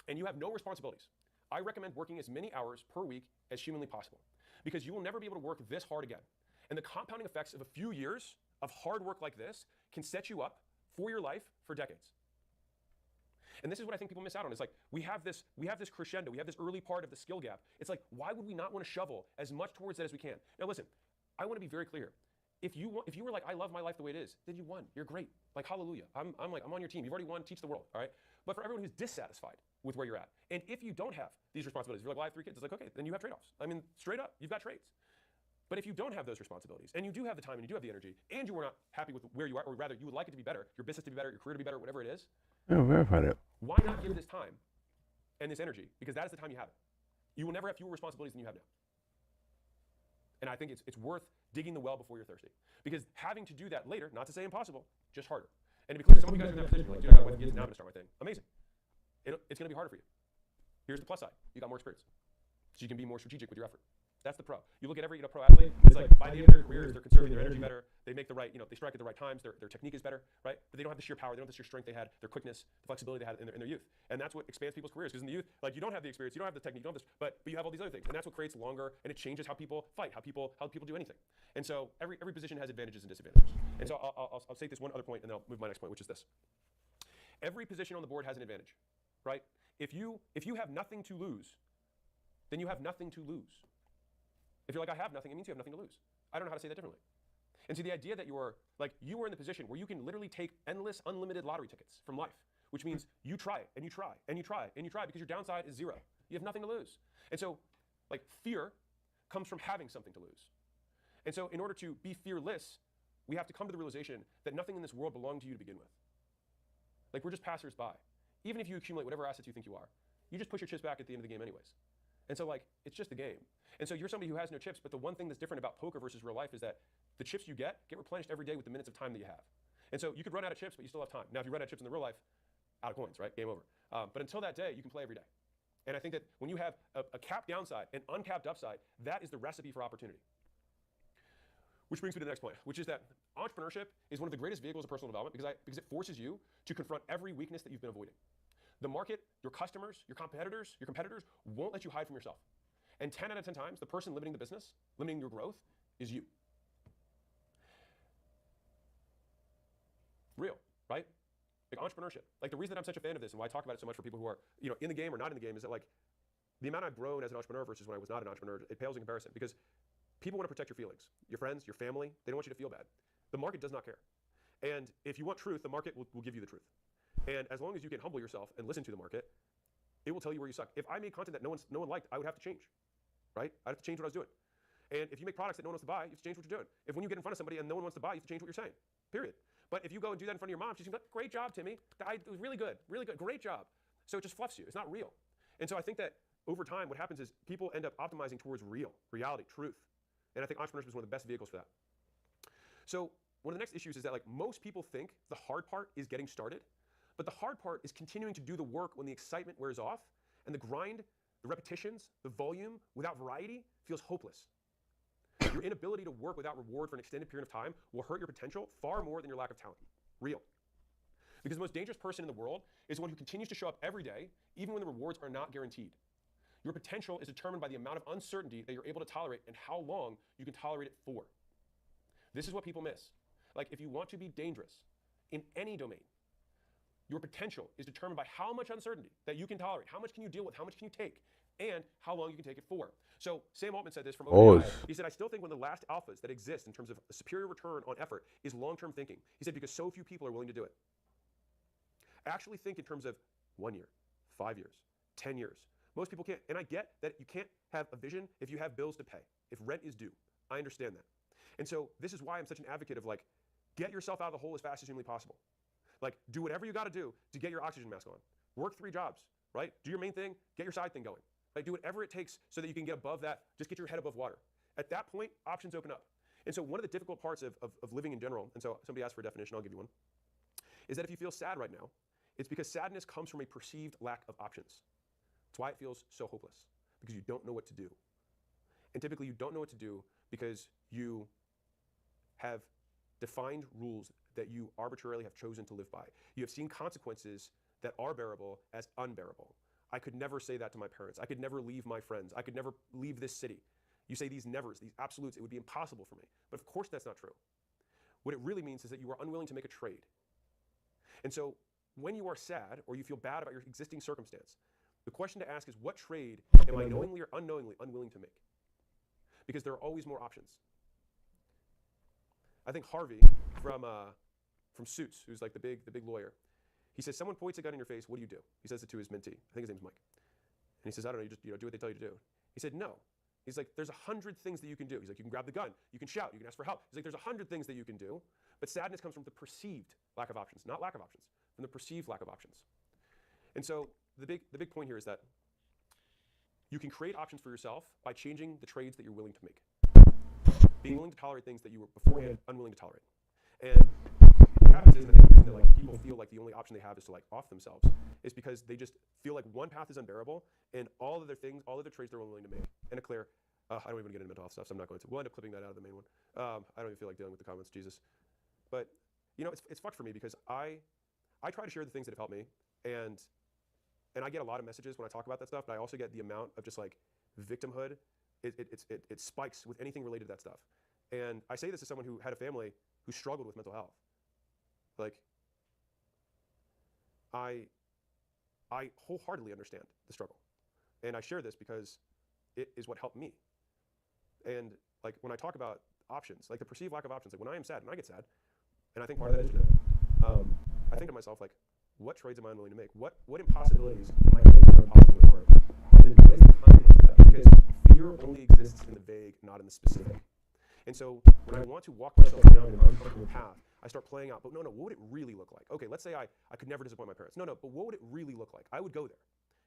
and you have no responsibilities, I recommend working as many hours per week as humanly possible, because you will never be able to work this hard again. And the compounding effects of a few years of hard work like this can set you up for your life for decades. And this is what I think people miss out on. It's like we have this crescendo, we have this early part of the skill gap. It's like, why would we not want to shovel as much towards that as we can? Now listen, I want to be very clear. If you were like, I love my life the way it is, then you won. You're great. Like, hallelujah. I'm on your team. You've already won. Teach the world. All right. But for everyone who's dissatisfied with where you're at, and if you don't have these responsibilities, you're like, well, I have 3 kids. It's like, okay, then you have trade-offs. I mean, straight up, you've got trades. But if you don't have those responsibilities, and you do have the time, and you do have the energy, and you are not happy with where you are, or rather, you would like it to be better, your business to be better, your career to be better, whatever it is, verify that. why not give this time and this energy? Because that is the time you have it. You will never have fewer responsibilities than you have now. And I think it's worth digging the well before you're thirsty. Because having to do that later, not to say impossible, just harder. And to be clear, some of you guys are in that position, like, dude, I got a wife and kids, now I'm gonna start my thing. Amazing. It's gonna be harder for you. Here's the plus side. You got more experience. So you can be more strategic with your effort. That's the pro. You look at every pro athlete, it's like by the end of their careers, they're conserving their energy better, they make the right, they strike at the right times, their technique is better, right? But they don't have the sheer power, they don't have the sheer strength they had, their quickness, the flexibility they had in their youth. And that's what expands people's careers, because in the youth, like you don't have the experience, you don't have the technique, you don't have this, but you have all these other things. And that's what creates longer, and it changes how people fight, how people do anything. And so every position has advantages and disadvantages. And so I'll say this one other point, and then I'll move to my next point, which is this. Every position on the board has an advantage, right? If you have nothing to lose, then you have nothing to lose. If you're like, I have nothing, it means you have nothing to lose. I don't know how to say that differently. And so the idea that you are in the position where you can literally take endless, unlimited lottery tickets from life, which means you try it, and you try, and you try, and you try, because your downside is 0. You have nothing to lose. And so, fear comes from having something to lose. And so in order to be fearless, we have to come to the realization that nothing in this world belongs to you to begin with. Like, we're just passers-by. Even if you accumulate whatever assets you think you are, you just push your chips back at the end of the game anyways. And so it's just a game. And so you're somebody who has no chips, but the one thing that's different about poker versus real life is that the chips you get replenished every day with the minutes of time that you have. And so you could run out of chips, but you still have time. Now, if you run out of chips in the real life, out of coins, right? Game over. But until that day, you can play every day. And I think that when you have a capped downside and uncapped upside, that is the recipe for opportunity. Which brings me to the next point, which is that entrepreneurship is one of the greatest vehicles of personal development because it forces you to confront every weakness that you've been avoiding. The market, your customers, your competitors won't let you hide from yourself. And 10 out of 10 times, the person limiting the business, limiting your growth, is you. Real, right? Like entrepreneurship. Like the reason that I'm such a fan of this and why I talk about it so much for people who are, in the game or not in the game is that like the amount I've grown as an entrepreneur versus when I was not an entrepreneur, it pales in comparison because people want to protect your feelings. Your friends, your family, they don't want you to feel bad. The market does not care. And if you want truth, the market will give you the truth. And as long as you can humble yourself and listen to the market, it will tell you where you suck. If I made content that no one liked, I would have to change, right? I'd have to change what I was doing. And if you make products that no one wants to buy, you have to change what you're doing. If when you get in front of somebody and no one wants to buy, you have to change what you're saying, period. But if you go and do that in front of your mom, she's like, great job, Timmy. It was really good, great job. So it just fluffs you. It's not real. And so I think that over time, what happens is people end up optimizing towards reality, truth. And I think entrepreneurship is one of the best vehicles for that. So one of the next issues is that like most people think the hard part is getting started, but the hard part is continuing to do the work when the excitement wears off and the grind, the repetitions, the volume without variety feels hopeless. Your inability to work without reward for an extended period of time will hurt your potential far more than your lack of talent. Real. Because the most dangerous person in the world is the one who continues to show up every day, even when the rewards are not guaranteed. Your potential is determined by the amount of uncertainty that you're able to tolerate and how long you can tolerate it for. This is what people miss. Like if you want to be dangerous in any domain, your potential is determined by how much uncertainty that you can tolerate, how much can you deal with, how much can you take, and how long you can take it for. So Sam Altman said this from OpenAI. He said, I still think one of the last alphas that exist in terms of a superior return on effort is long-term thinking. He said, because so few people are willing to do it. Actually think in terms of 1 year, 5 years, 10 years. Most people can't. And I get that you can't have a vision if you have bills to pay, if rent is due. I understand that. And so this is why I'm such an advocate of like, get yourself out of the hole as fast as humanly possible. Like, do whatever you got to do to get your oxygen mask on. Work 3 jobs, right? Do your main thing, get your side thing going. Like, do whatever it takes so that you can get above that, just get your head above water. At that point, options open up. And so one of the difficult parts of living in general, and so somebody asked for a definition, I'll give you one, is that if you feel sad right now, it's because sadness comes from a perceived lack of options. That's why it feels so hopeless, because you don't know what to do. And typically you don't know what to do because you have defined rules that you arbitrarily have chosen to live by. You have seen consequences that are bearable as unbearable. I could never say that to my parents. I could never leave my friends. I could never leave this city. You say these nevers, these absolutes, it would be impossible for me. But of course that's not true. What it really means is that you are unwilling to make a trade. And so when you are sad or you feel bad about your existing circumstance, the question to ask is, what trade am I knowingly or unknowingly unwilling to make? Because there are always more options. I think Harvey from Suits, who's like the big lawyer, he says, someone points a gun in your face, what do you do? He says it to his mentee. I think his name's Mike. And he says, I don't know, you just do what they tell you to do. He said, no. He's like, there's 100 things that you can do. He's like, you can grab the gun, you can shout, you can ask for help. He's like, there's 100 things that you can do, but sadness comes from the perceived lack of options, not lack of options, from the perceived lack of options. And so the big point here is that you can create options for yourself by changing the trades that you're willing to make. Being willing to tolerate things that you were beforehand unwilling to tolerate. And what happens is, and I think the reason that like people feel like the only option they have is to like off themselves, is because they just feel like one path is unbearable and all other things, all other trades they're unwilling to make. And a clear, I don't even get into mental health stuff, so I'm not going to. We'll end up clipping that out of the main one. I don't even feel like dealing with the comments, Jesus. But it's fucked for me because I try to share the things that have helped me, and I get a lot of messages when I talk about that stuff, but I also get the amount of just like victimhood. It spikes with anything related to that stuff. And I say this as someone who had a family who struggled with mental health. Like, I wholeheartedly understand the struggle. And I share this because it is what helped me. And like when I talk about options, like the perceived lack of options, like when I am sad, and I get sad, and I think part of that is genetic, I think to myself, like, what trades am I unwilling to make? What impossibilities am I thinking are impossible to work? And then what is the consequence of that? Because fear only exists in the vague, not in the specific. And so when I want to walk myself down an uncomfortable path, I start playing out, but no, what would it really look like? Okay, let's say I could never disappoint my parents. No, but what would it really look like? I would go there,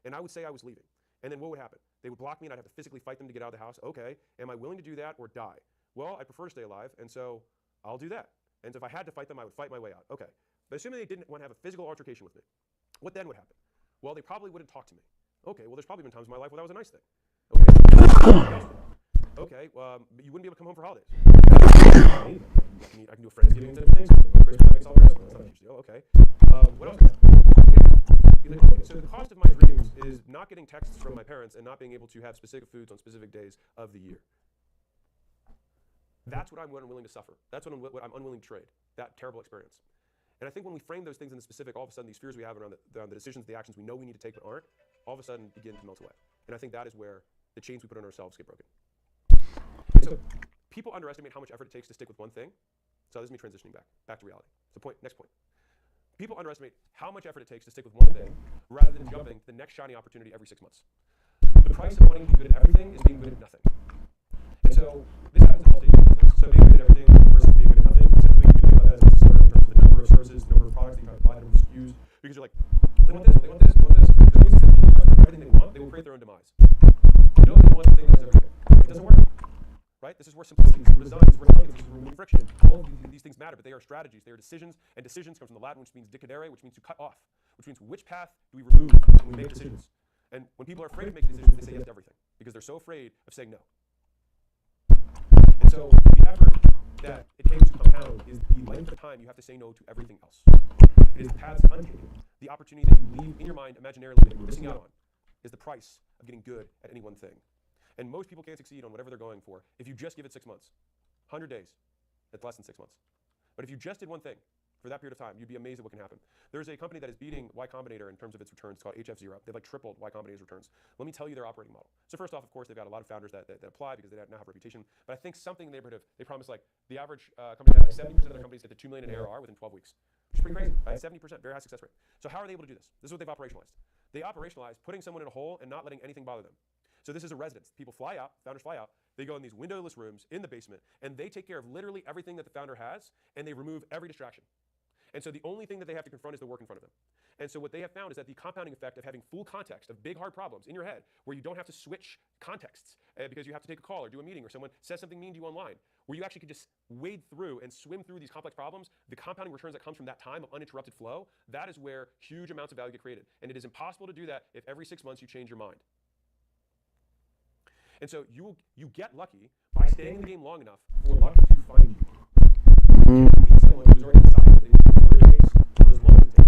and I would say I was leaving. And then what would happen? They would block me, and I'd have to physically fight them to get out of the house. Okay, am I willing to do that or die? Well, I prefer to stay alive, and so I'll do that. And if I had to fight them, I would fight my way out. Okay, but assuming they didn't want to have a physical altercation with me, what then would happen? Well, they probably wouldn't talk to me. Okay, well, there's probably been times in my life where that was a nice thing. Okay, Okay, but you wouldn't be able to come home for holidays. I can do a Friendsgiving type of things. Christmas, I can solve Christmas. That's not a huge deal. Okay. What else? He's like, okay, so the cost of my dreams is not getting texts from my parents and not being able to have specific foods on specific days of the year. That's what I'm unwilling to suffer. That's what I'm unwilling to trade. That terrible experience. And I think when we frame those things in the specific, all of a sudden these fears we have around the decisions, the actions we know we need to take but aren't, all of a sudden begin to melt away. And I think that is where the chains we put on ourselves get broken. And so people underestimate how much effort it takes to stick with one thing. So this is me transitioning back to reality. So next point. People underestimate how much effort it takes to stick with one thing rather than jumping to the next shiny opportunity every 6 months. The price of wanting to be good at everything is being good at nothing. And so this happens in all stages of business. So being good at everything versus being good at nothing, typically you can think about that as a business owner in terms of the number of services, number of products that you try to buy, the number of SKUs, because you're like, well, they want this, well, they want this, they want this. If they're going to feed customers everything they want, they will create their own demise. Nobody wants the thing that has everything. It doesn't work. Right? This is where simplicity, this is where design, this is where elegance, this is where removing friction. All of these things matter, but they are strategies. They are decisions, and decisions comes from the Latin, which means decidere, which means to cut off, which means which path do we remove when we make decisions. And when people are afraid of making decisions, they say yes to everything because they're so afraid of saying no. And so the effort that it takes to compound is the length of time you have to say no to everything else. It is the paths untaken. The opportunity that you leave in your mind imaginarily that you're missing out on is the price of getting good at any one thing. And most people can't succeed on whatever they're going for if you just give it 6 months. 100 days, that's less than 6 months. But if you just did one thing for that period of time, you'd be amazed at what can happen. There's a company that is beating Y Combinator in terms of its returns. It's called HF0. They've like tripled Y Combinator's returns. Let me tell you their operating model. So first off, of course, they've got a lot of founders that apply because they now have a reputation. But I think something in the neighborhood of, they promise like the average company had like 70% of their companies get to 2 million in ARR within 12 weeks. Which is pretty crazy, right? 70%, very high success rate. So how are they able to do this? This is what they've operationalized. They operationalize putting someone in a hole and not letting anything bother them. So this is a residence. People fly out, founders fly out, they go in these windowless rooms in the basement, and they take care of literally everything that the founder has, and they remove every distraction. And so the only thing that they have to confront is the work in front of them. And so what they have found is that the compounding effect of having full context of big, hard problems in your head, where you don't have to switch contexts because you have to take a call or do a meeting or someone says something mean to you online, where you actually could just wade through and swim through these complex problems, the compounding returns that comes from that time of uninterrupted flow, that is where huge amounts of value get created. And it is impossible to do that if every 6 months you change your mind. And so you get lucky by staying in the game long enough for luck to find you. You can't meet someone who's already decided that they whatever it takes for as long as it takes.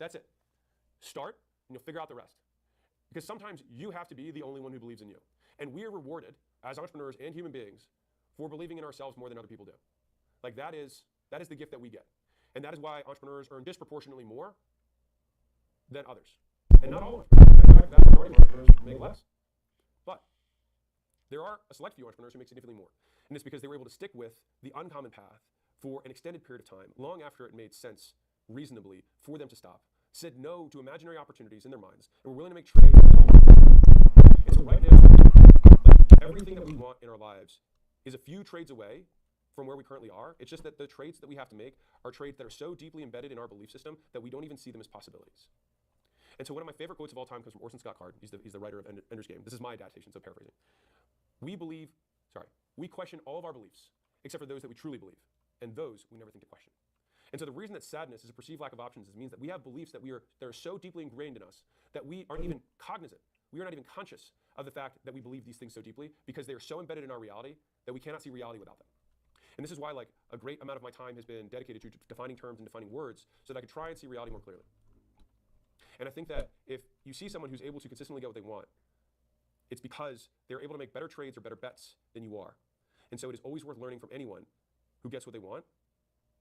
That's it. Start, and you'll figure out the rest. Because sometimes you have to be the only one who believes in you. And we are rewarded as entrepreneurs and human beings for believing in ourselves more than other people do. Like that is the gift that we get. And that is why entrepreneurs earn disproportionately more than others. And not all entrepreneurs. In fact, the majority of entrepreneurs make less. But there are a select few entrepreneurs who make significantly more. And it's because they were able to stick with the uncommon path for an extended period of time, long after it made sense reasonably for them to stop, said no to imaginary opportunities in their minds, and were willing to make trades. And so right now, like everything that we want in our lives is a few trades away from where we currently are. It's just that the trades that we have to make are trades that are so deeply embedded in our belief system that we don't even see them as possibilities. And so one of my favorite quotes of all time comes from Orson Scott Card. He's the writer of Ender's Game. This is my adaptation, so paraphrasing. We question all of our beliefs, except for those that we truly believe, and those we never think to question. And so the reason that sadness is a perceived lack of options is it means that we have beliefs that are so deeply ingrained in us that we aren't even cognizant. We are not even conscious of the fact that we believe these things so deeply because they are so embedded in our reality that we cannot see reality without them. And this is why like a great amount of my time has been dedicated to defining terms and defining words so that I can try and see reality more clearly. And I think that if you see someone who's able to consistently get what they want, it's because they're able to make better trades or better bets than you are. And so it is always worth learning from anyone who gets what they want,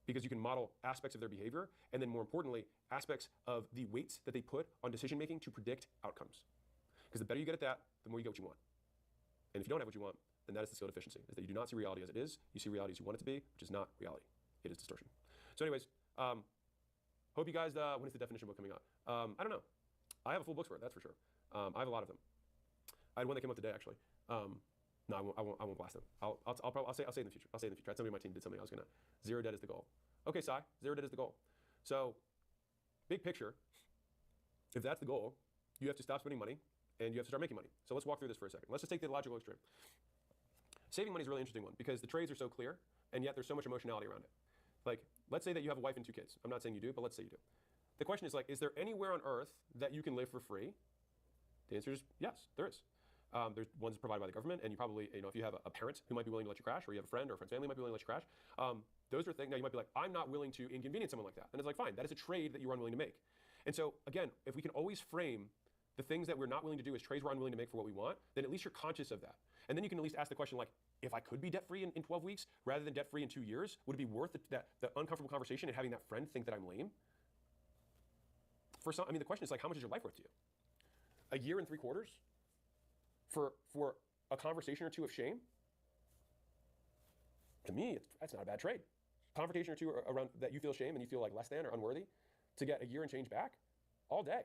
because you can model aspects of their behavior, and then more importantly, aspects of the weights that they put on decision making to predict outcomes. Because the better you get at that, the more you get what you want. And if you don't have what you want, then that is the skill deficiency, is that you do not see reality as it is, you see reality as you want it to be, which is not reality. It is distortion. So anyways, hope you guys, when is the definition book coming out? I don't know. I have a full book's worth, that's for sure. I have a lot of them. I had one that came out today, actually. No, I won't blast them. I'll say in the future. I'll say in the future. I had somebody on my team did something. I was gonna zero debt is the goal. Okay, Sai, zero debt is the goal. So, big picture. If that's the goal, you have to stop spending money and you have to start making money. So let's walk through this for a second. Let's just take the logical extreme. Saving money is a really interesting one because the trades are so clear and yet there's so much emotionality around it. Like, let's say that you have a wife and 2 kids. I'm not saying you do, but let's say you do. The question is like, is there anywhere on earth that you can live for free? The answer is yes, there is. There's ones provided by the government, and you probably, if you have a parent who might be willing to let you crash, or you have a friend or a friend's family who might be willing to let you crash, those are things. Now you might be like, I'm not willing to inconvenience someone like that. And it's like, fine, that is a trade that you're unwilling to make. And so again, if we can always frame the things that we're not willing to do as trades we're unwilling to make for what we want, then at least you're conscious of that. And then you can at least ask the question like, if I could be debt-free in 12 weeks rather than debt-free in 2 years, would it be worth the uncomfortable conversation and having that friend think that I'm lame? For some, the question is like, how much is your life worth to you? A year and 3 quarters? For a conversation or 2 of shame? To me, that's not a bad trade. Conversation or 2 around that you feel shame and you feel like less than or unworthy to get a year and change back, all day.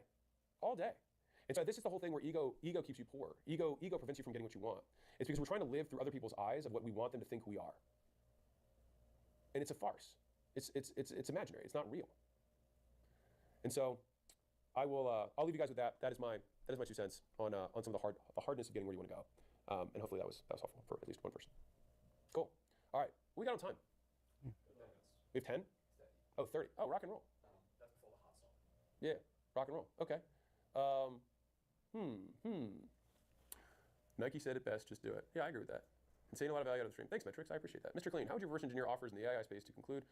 And so this is the whole thing where ego keeps you poor. Ego prevents you from getting what you want. It's because we're trying to live through other people's eyes of what we want them to think we are. And it's a farce. It's imaginary. It's not real. And so I'll leave you guys with that. That is my 2 cents on some of the hardness of getting where you want to go. And hopefully that was helpful for at least one person. Cool. All right. What we got on time? We have 10? Oh, 30. Oh, rock and roll. That's before the hot song. Yeah, rock and roll. Okay. Nike said it best, just do it. Yeah, I agree with that. And saying a lot of value out of the stream. Thanks, Metrics. I appreciate that. Mr. Clean, how would you reverse engineer offers in the AI space to conclude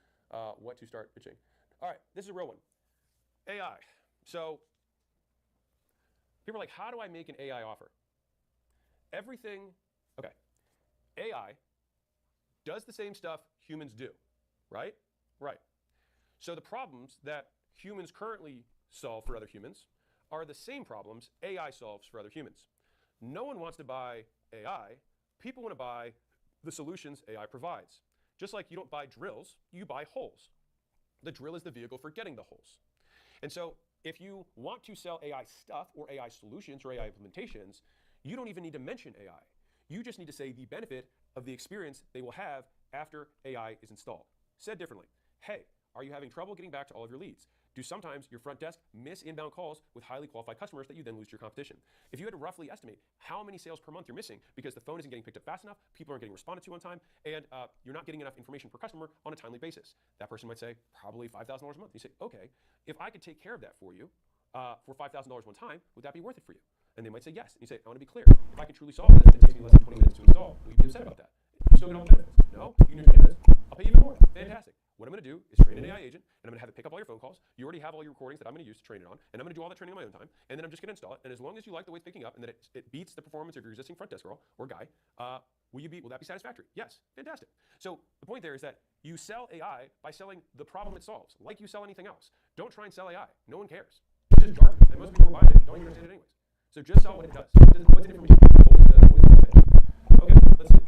what to start pitching? All right, this is a real one. AI. So people are like, how do I make an AI offer? Okay. AI does the same stuff humans do, right? Right. So the problems that humans currently solve for other humans are the same problems AI solves for other humans. No one wants to buy AI. People want to buy the solutions AI provides. Just like you don't buy drills, you buy holes. The drill is the vehicle for getting the holes. And so if you want to sell AI stuff or AI solutions or AI implementations, you don't even need to mention AI. You just need to say the benefit of the experience they will have after AI is installed. Said differently, hey, are you having trouble getting back to all of your leads? Do sometimes your front desk miss inbound calls with highly qualified customers that you then lose to your competition? If you had to roughly estimate how many sales per month you're missing because the phone isn't getting picked up fast enough, people aren't getting responded to on time, and you're not getting enough information per customer on a timely basis, that person might say, probably $5,000 a month. You say, okay, if I could take care of that for you for $5,000 one time, would that be worth it for you? And they might say yes. And you say, I want to be clear. If I can truly solve this, it takes me less than 20 minutes to install. Will you be upset about that? You still get all the benefits? No? You can do 20 minutes. I'll pay you even more. Fantastic. what I'm going to do is train an AI agent, and I'm going to have it pick up all your phone calls. You already have all your recordings that I'm going to use to train it on, and I'm going to do all that training on my own time, and then I'm just going to install it. And as long as you like the way it's picking up and that it beats the performance of your existing front desk girl or guy, will that be satisfactory? Yes, fantastic. So the point there is that you sell AI by selling the problem it solves, like you sell anything else. Don't try and sell AI. No one cares. It's just jargon, and most people who are buying it don't even understand it anyways. So just sell what it does. What's in it for me? Always the thing. Okay, let's see.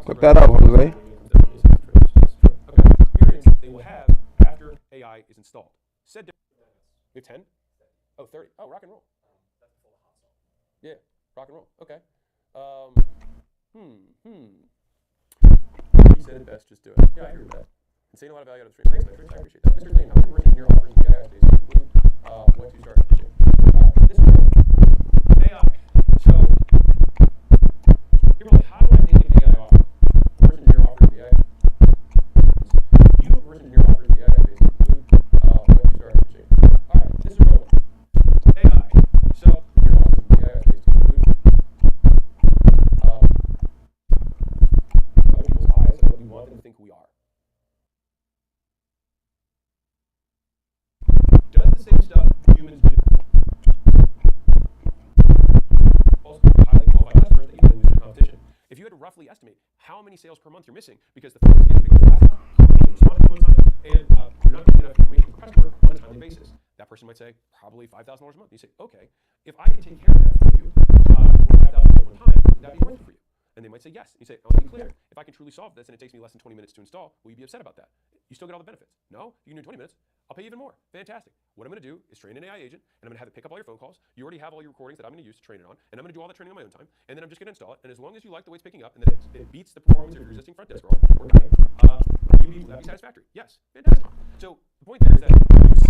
Put that up, Jose. Okay. Experience they will have after AI is installed. Said we have 10? Oh, 30. Oh, rock and roll. That's before the hot stop. Yeah, rock and roll. Okay. He said it best, just do it. Yeah, I agree with that. And saying a lot of value out of the stream. Thanks, Patrick. I appreciate that. Mr. Lane, how many engineer offers in the AI space include 1-2-star teaching? All right, this is AI. So, you're like, how do I make an AI offer? First engineer offers in the AI. You know, first engineer offers in the AI space include 1-2-star teaching. All right, this is a real one. AI. So, your offers in the AI space include other people's eyes and what we want them to think we are. Does the same stuff humans do. Also, highly qualified customers that you can lose your competition. If you had to roughly estimate how many sales per month you're missing because the phone is getting bigger fast enough, you're responding to on time, and you're not getting enough information from the customer on a timely basis, that person might say probably $5,000 a month. You say, okay, if I can take care of that for you for $5,000 one time, would that be worth it for you? And they might say yes. You say, I want to be clear. If I can truly solve this and it takes me less than 20 minutes to install, will you be upset about that? You still get all the benefits. No, you can do 20 minutes. I'll pay you even more. Fantastic. What I'm going to do is train an AI agent, and I'm going to have it pick up all your phone calls. You already have all your recordings that I'm going to use to train it on, and I'm going to do all that training on my own time, and then I'm just going to install it. And as long as you like the way it's picking up and that it beats the performance of your existing front desk girl or guy, will that be satisfactory? Yes. Fantastic. So the point there is that you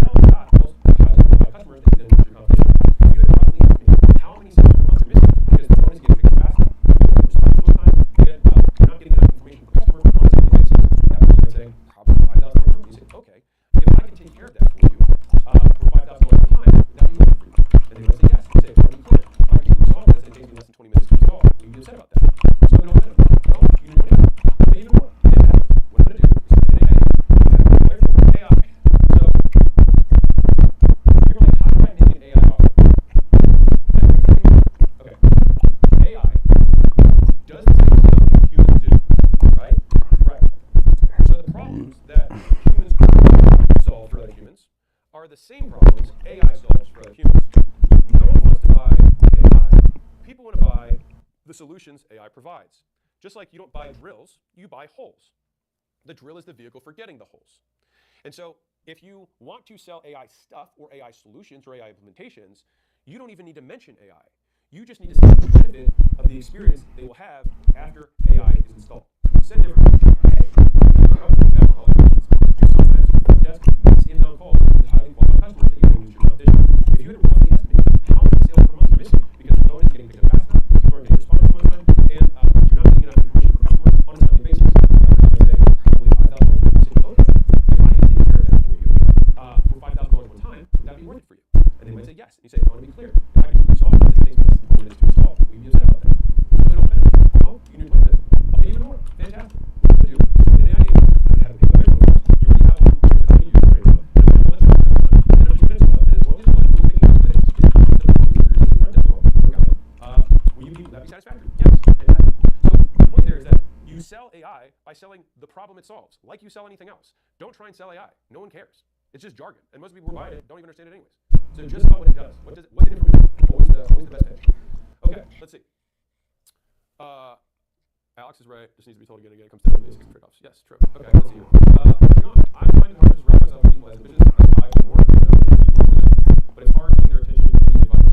sell AI to highly qualified customers that you then lose your competition. If you had to roughly estimate how many sales per month you're missing because the phone is getting bigger faster, you're responding to on time, and you're not getting enough information from the customer on a daily basis, that person might say probably $5,000. You say, okay, if I can take care of that for you for $5,000 a time, would that be worth it for you? And they might say yes. You say, well, you could. If I can resolve this and it takes me less than 20 minutes to install, will you be upset about that? So no benefit. No, you do 20 minutes. Pay even more. Fantastic. What I'm going to do is train an AI. AI. So you're like, how do I make an AI offer? Okay. AI does the same stuff humans do, right? Right. So the problems that humans solve for other humans are the same problems AI solves for other humans. No one wants to buy AI. People want to buy the solutions AI provides. Just like you don't buy drills, you buy holes. The drill is the vehicle for getting the holes. And so if you want to sell AI stuff or AI solutions or AI implementations, you don't even need to mention AI. You just need to sell the benefit of the experience they will have after AI is installed. Said differently, hey, sometimes your front desk makes inbound calls with highly qualified customers that you can lose your competition. If you had to roughly estimate how many sales per month you're missing because the phone is getting bigger fast enough, people aren't getting responses on time, and you're not getting enough information from the customer on a timely basis, that person might say probably $5,000. You say, okay, if I can take care of that for you for $5,000 one time, would that be worth it for you? And they might say yes. And you say, I want to be clear. If I can truly solve this, it takes me less than 20 minutes to install. Will you be upset about that? So no benefit. Oh, you can do 20 minutes. I'll pay even more. Fantastic. What I'm going to do is train an AI agent. I'm going to have it pick up your phone calls. You already have all the recordings that I'm going to use to train it on. And I'm going to do all that training on. And I'm just going to install it. And as long as you like the way it's picking up, that it's picking up the performance of your existing front desk girl or guy, will that be satisfactory? Yes. Fantastic. So the point there is that you sell AI by selling the problem it solves, like you sell anything else. Don't try and sell AI. No one cares. It's just jargon, and most people who are buying it don't even understand it anyways. So just about what it does. What's in it for you? Always the best pitch. Okay, let's see. Alex is right. Just needs to be told again and again. It comes down to basics and trade-offs. Yes, true. Okay, let's see here. John, I'm finding it hard to surround myself with people as ambitious as I would more than know what people with them, but it's hard getting their attention and needing advice.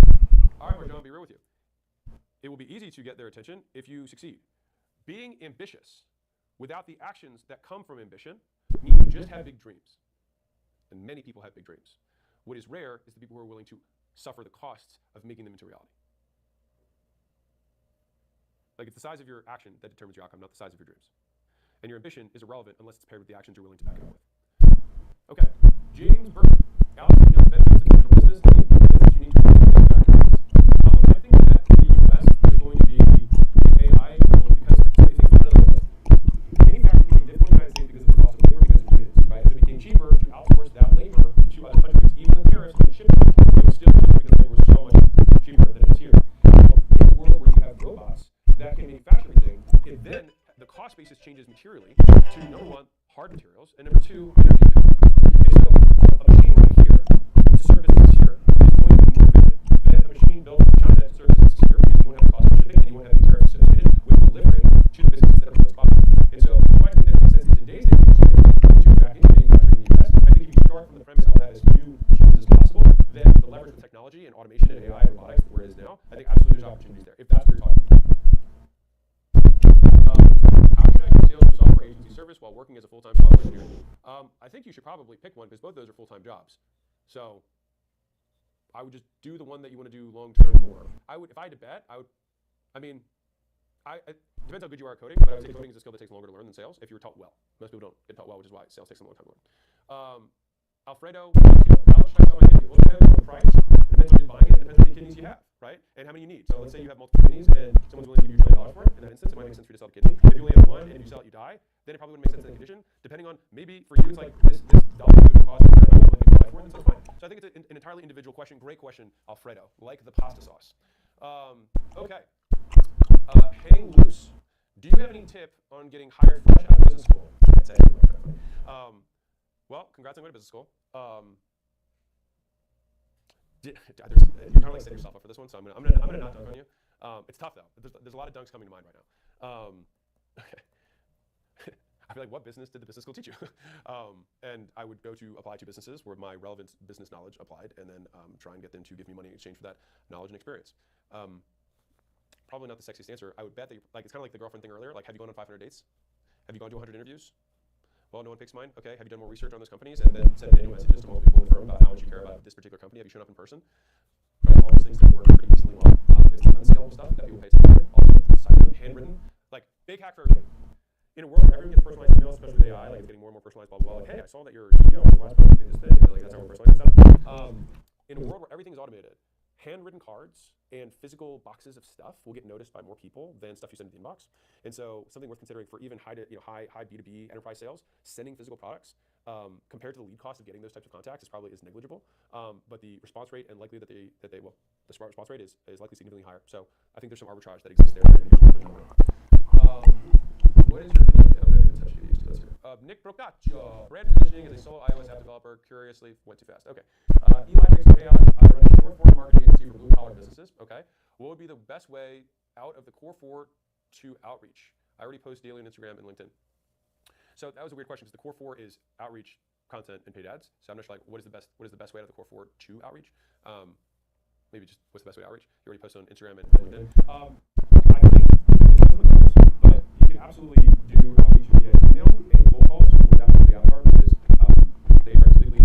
All right, Marjan, be real with you. It will be easy to get their attention if you succeed. Being ambitious without the actions that come from ambition mean you just have big dreams. And many people have big dreams. What is rare is the people who are willing to suffer the costs of making them into reality. Like, it's the size of your action that determines your outcome, not the size of your dreams. And your ambition is irrelevant unless it's paired with the actions you're willing to back it up with. Okay, James Burke. Alex, you know the benefits of digital business and the benefits you need to manufacturing. I think that in the US, there's going to be AI, because I think it's another way. Manufacturing became cost basis changes materially to, number one, hard materials, and number two, energy power. And so a machine right here to serve businesses here is going to be more efficient than a machine built in China to serve businesses here, because you won't have the cost of shipping and you won't have any tariffs associated with delivering to the businesses that are most popular. And so do I think that makes sense in today's day and age to go back into manufacturing in the US? I think if you start from the premise of that as few humans as possible, then the leverage of technology and automation and AI and robotics where it is now, I think absolutely there's opportunities there, if that's what you're talking about. How should I do sales for software agency service while working as a full-time software engineer? I think you should probably pick one because both of those are full-time jobs. So I would just do the one that you want to do long-term more. If I had to bet, it depends how good you are at coding, but I would say coding is a skill that takes longer to learn than sales if you're taught well. Most people don't get taught well, which is why sales takes them a long time to learn. Alfredo, how much should I sell my kidney? Well, it depends on the price, it depends on who's buying it, it depends how many kidneys you have, right? And how many you need. So let's say you have multiple kidneys and someone's willing to give you $1 trillion for it. In that instance, it might make sense for you to sell the kidney. If you only have one and you sell it, you die, then it probably wouldn't make sense in that condition. Depending on, maybe for you, it's like this dollar would cause a fair amount of money to buy for it, and so it's fine. So I think it's an entirely individual question. Great question, Alfredo, like the pasta sauce. Okay. Hang loose. Do you have any tip on getting hired fresh out of business school? That's actually kind of funny. Well, congrats on going to business school. You're kind of like setting yourself up for this one, so I'm gonna not dunk on you. It's tough though. There's a lot of dunks coming to mind right now. Okay. I feel like, what business did the business school teach you? And I would go to apply to businesses where my relevant business knowledge applied, and then try and get them to give me money in exchange for that knowledge and experience. Probably not the sexiest answer. I would bet that it's kind of like the girlfriend thing earlier. Like, have you gone on 500 dates? Have you gone to 100 interviews? Well, no one picks mine. Okay. Have you done more research on those companies and then sent manual messages to multiple people in the firm about how much you care about this particular company? Have you shown up in person? Right, all those things that work pretty decently well. It's the unskilled stuff that people pay attention to. Also, handwritten. Like, big hack for everything. In a world where everyone gets personalized emails, especially with AI, like it's getting more and more personalized, blah, blah, blah. Like, hey, I saw that your CEO was last month made this thing. Like, that's how we're personalizing stuff. In a world where everything is automated, handwritten cards and physical boxes of stuff will get noticed by more people than stuff you send to the inbox. And so something worth considering for even high B2B enterprise sales, sending physical products compared to the lead cost of getting those types of contacts is negligible. But the response rate and likely the response rate is likely significantly higher. So I think there's some arbitrage that exists there. What is your opinion? I'm not going to touch these two. Nick Procaccio, brand positioning as a solo iOS app developer. Curiously, went too fast. Okay. Eli makes for AI. I run a short form marketing agency for blue collar businesses. Okay. What would be the best way out of the core four to outreach? I already post daily on Instagram and LinkedIn. So that was a weird question because the core four is outreach, content, and paid ads. So I'm not sure, like, what is the best way out of the core four to outreach? Maybe just what's the best way to outreach? You already post on Instagram and LinkedIn. I think but you can absolutely do outreach via email and cold calls without the avatar because they are typically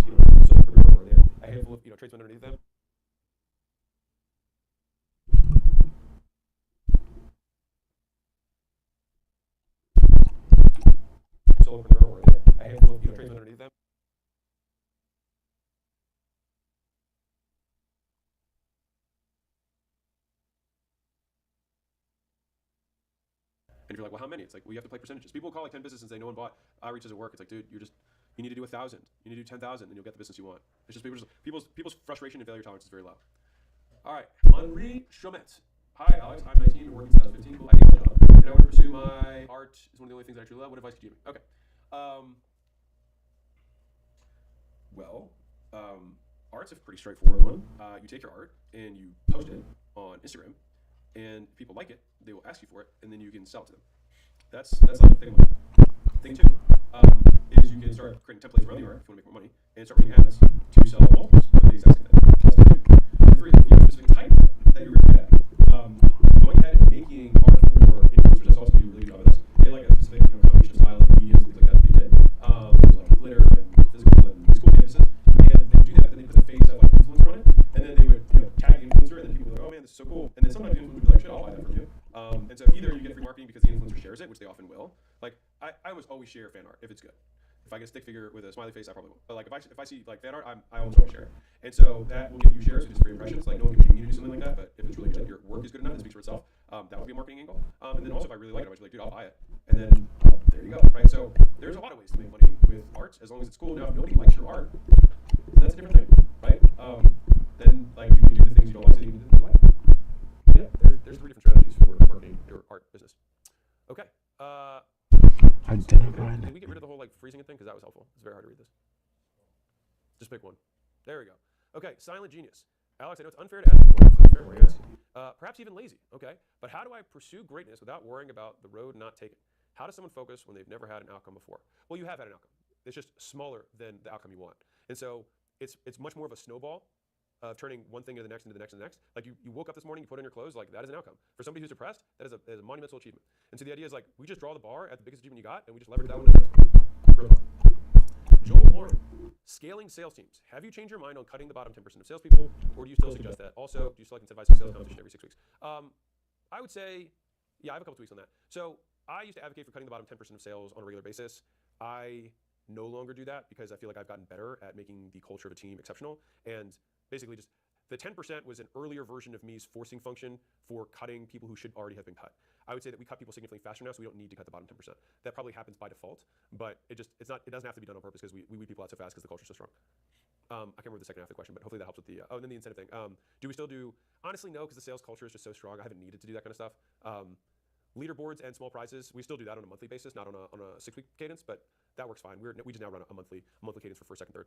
solopreneur or they have a handful of tradesmen underneath them. Solopreneur or they have a handful of tradesmen underneath them. And if you're like, well, how many? It's like, well, you have to play percentages. People call like 10 businesses and say no one bought. Outreach doesn't work. It's like, dude, you need to do 1,000. You need to do 10,000, and you'll get the business you want. It's just people's frustration and failure tolerance is very low. All right, Henri Chomet. Hi, Alex. I'm 19 and working since I was 15. Cool. I hate my job, and I want to pursue my art. It's one of the only things that I truly love. What advice could you give me? Okay. Art's a pretty straightforward one. You take your art and you post it on Instagram. And if people like it, they will ask you for it, and then you can sell it to them. That's like thing one. Thing two is you can start creating templates around the art if you want to make more money, and start running ads to sell multiples of the exact same thing. That's thing two. Number three, if you have a specific type that you're really good at, going ahead and making art for influencers, that's also going to be a really good job of this. They like a specific combination of style and mediums, things like that they did. There's like glitter and physical and school canvases, and they would do that, but then they put the face of like influencer on it, and then they would tag the influencer, and then people would be like, oh man, this is so cool. And then sometimes the influencer would be like, shit, I'll buy that from you. And so either you get free marketing because the influencer shares it, which they often will. Like I almost always share fan art if it's good. If I get a stick figure with a smiley face, I probably will. But like if I see like fan art, I almost always share it. And so that will give you shares, which is free impressions. Like no one can pay me to do something like that, but if it's really good, your work is good enough, it speaks for itself. That would be a marketing angle. And then also if I really like it, I'm just like, dude, I'll buy it. And then there you go, right? So there's a lot of ways to make money with art as long as it's cool. Now if nobody likes your art, then that's a different thing, right? Then like you can do the things you don't like, so you can do the things you like. Yeah, there's three different strategies for marketing your art business. Okay. because that was helpful. It's very hard to read this. Just pick one. There we go. Okay, silent genius. Alex, I know it's unfair to ask perhaps even lazy. Okay, but how do I pursue greatness without worrying about the road not taken? How does someone focus when they've never had an outcome before? Well, you have had an outcome. It's just smaller than the outcome you want. And so it's much more of a snowball of turning one thing into the next, into the next, and the next. Like you woke up this morning, you put on your clothes, like that is an outcome. For somebody who's depressed, that is a monumental achievement. And so the idea is like, we just draw the bar at the biggest achievement you got, and we just leverage that one. Joel Warren, scaling sales teams. Have you changed your mind on cutting the bottom 10% of salespeople, or do you still suggest that? Also, do you still like incentivize a sales competition every 6 weeks? I would say, yeah, I have a couple tweaks on that. So I used to advocate for cutting the bottom 10% of sales on a regular basis. I no longer do that because I feel like I've gotten better at making the culture of a team exceptional. And basically just the 10% was an earlier version of me's forcing function for cutting people who should already have been cut. I would say that we cut people significantly faster now, so we don't need to cut the bottom 10%. That probably happens by default, but it doesn't have to be done on purpose because we weed people out so fast because the culture's so strong. I can't remember the second half of the question, but hopefully that helps with the, and then the incentive thing. Do we still do, honestly, no, because the sales culture is just so strong. I haven't needed to do that kind of stuff. Leaderboards and small prizes, we still do that on a monthly basis, not on a 6-week cadence, but that works fine. We just now run a monthly cadence for first, second, third,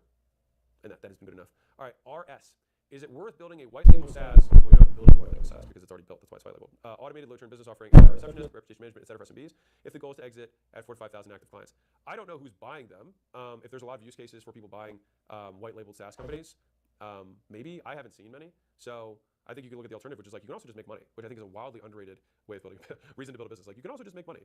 and that has been good enough. All right, RS. Is it worth building a white label SaaS? Well, you're not building a white label SaaS because it's already built. That's why it's white label. Automated low-turn business offering, receptionist, reputation management, et cetera, for SMBs. If the goal is to exit at 4,000 to 5,000 active clients, I don't know who's buying them. If there's a lot of use cases for people buying white labeled SaaS companies, maybe I haven't seen many. So I think you can look at the alternative, which is like you can also just make money, which I think is a wildly underrated way of building reason to build a business. Like you can also just make money,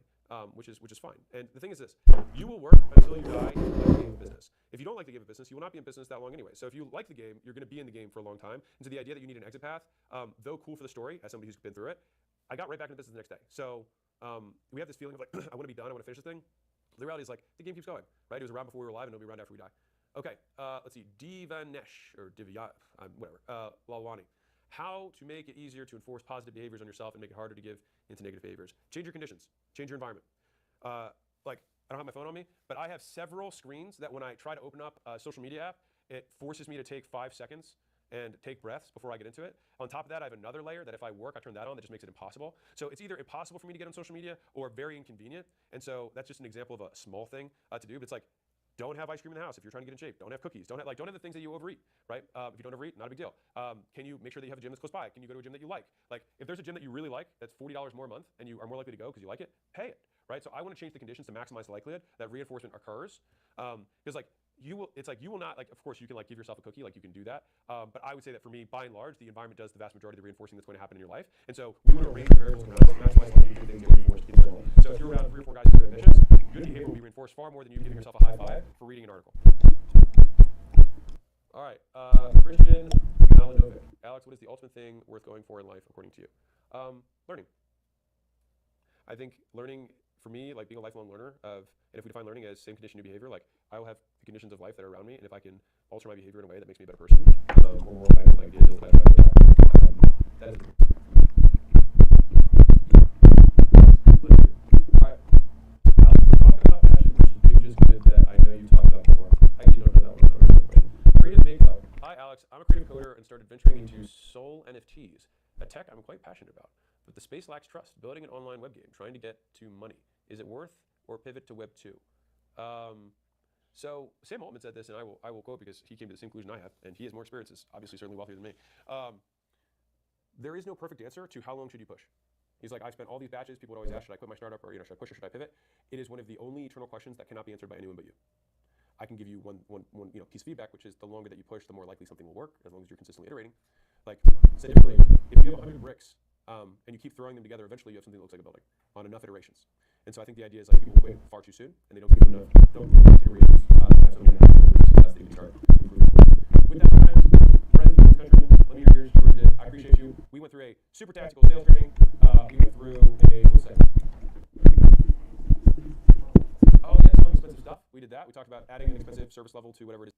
which is fine. And the thing is this: you will work until you die in the game of business. If you don't like the game of business, you will not be in business that long anyway. So if you like the game, you're going to be in the game for a long time. And so the idea that you need an exit path, though cool for the story, as somebody who's been through it, I got right back into business the next day. So we have this feeling of like I want to be done, I want to finish this thing. The reality is like the game keeps going, right? It was around before we were alive, and it'll be around after we die. Okay, let's see, Divanesh or Divya, whatever, Lalwani. How to make it easier to enforce positive behaviors on yourself and make it harder to give into negative behaviors. Change your conditions, change your environment. Like, I don't have my phone on me, but I have several screens that when I try to open up a social media app, it forces me to take 5 seconds and take breaths before I get into it. On top of that, I have another layer that if I work, I turn that on, that just makes it impossible. So it's either impossible for me to get on social media or very inconvenient. And so that's just an example of a small thing to do, but it's like, don't have ice cream in the house if you're trying to get in shape. Don't have cookies. Don't have the things that you overeat, right? If you don't overeat, not a big deal. Can you make sure that you have a gym that's close by? Can you go to a gym that you like? Like, if there's a gym that you really like that's $40 more a month and you are more likely to go because you like it, pay it, right? So I want to change the conditions to maximize the likelihood that reinforcement occurs. Because like you will not, like, of course you can like give yourself a cookie, like you can do that. But I would say that for me, by and large, the environment does the vast majority of the reinforcing that's going to happen in your life. And so we want to arrange variables around to maximize the likelihood things get reinforced in general. So if you're around 3 or 4 guys who are ambitious, good behavior will be reinforced far more than you giving yourself a high five for reading an article. All right, Christian Malinovic. Alex, what is the ultimate thing worth going for in life according to you? Learning. I think learning, for me, like being a lifelong learner and if we define learning as same condition, new behavior, like I will have the conditions of life that are around me, and if I can alter my behavior in a way that makes me a better person, or more likely to deal with life, that is it. All right. Alex, talk about passion, which is big, just good that I know you talked about before. I actually don't know that one. Creative makeup. Hi, Alex. I'm a creative coder and started venturing into soul NFTs, a tech I'm quite passionate about. But the space lacks trust. Building an online web game, trying to get to money. Is it worth or pivot to Web 2? So Sam Altman said this, and I will quote because he came to the same conclusion I have, and he has more experiences, obviously certainly wealthier than me. There is no perfect answer to how long should you push. He's like, I've spent all these batches. People would always ask, should I quit my startup, or should I push or should I pivot? It is one of the only eternal questions that cannot be answered by anyone but you. I can give you one piece of feedback, which is the longer that you push, the more likely something will work, as long as you're consistently iterating. Like, say differently, if you have 100 bricks and you keep throwing them together, eventually you have something that looks like a building on enough iterations. And so I think the idea is like people quit far too soon, and they don't give enough iterations to have something that has success that you can start improving. With that, friends, countrymen, let me hear yours. I appreciate you. We went through a super tactical sales training. We went through what's that? Oh yeah, selling expensive stuff. We did that. We talked about adding an expensive service level to whatever it is.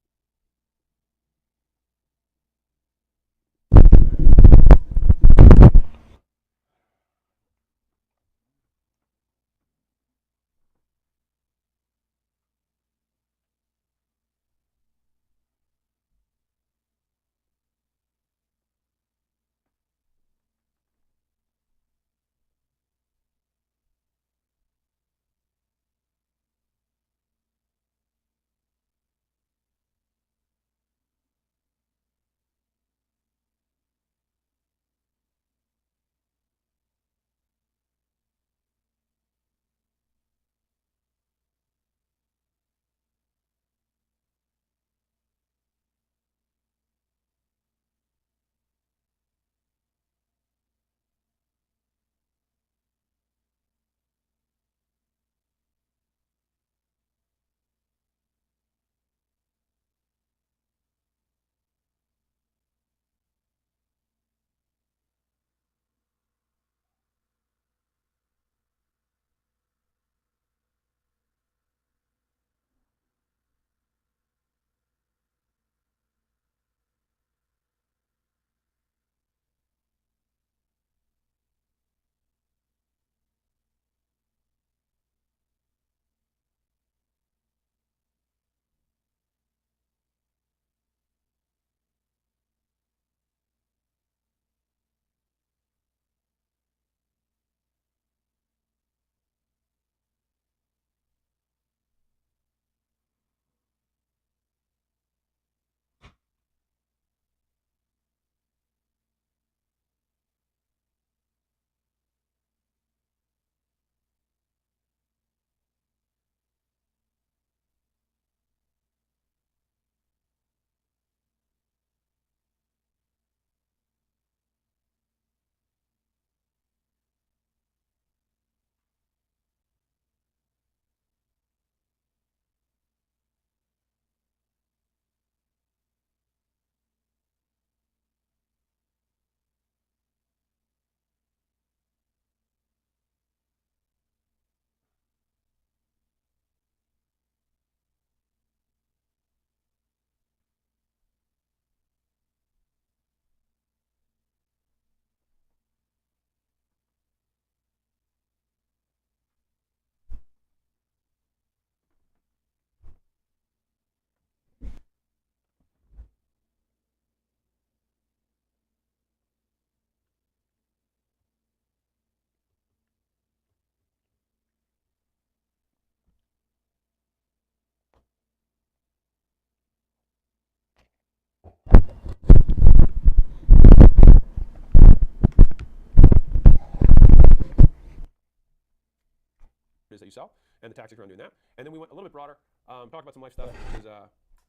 is that you sell and the tactics around doing that. And then we went a little bit broader, talked about some life stuff because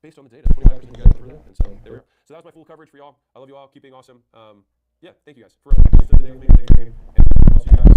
based on the data, 25% of you guys approved it, and so there we are. So that was my full coverage for y'all. I love you all. Keep being awesome. Yeah, thank you guys. For real. Thanks for the day with me. Thanks for being, and I'll see you guys.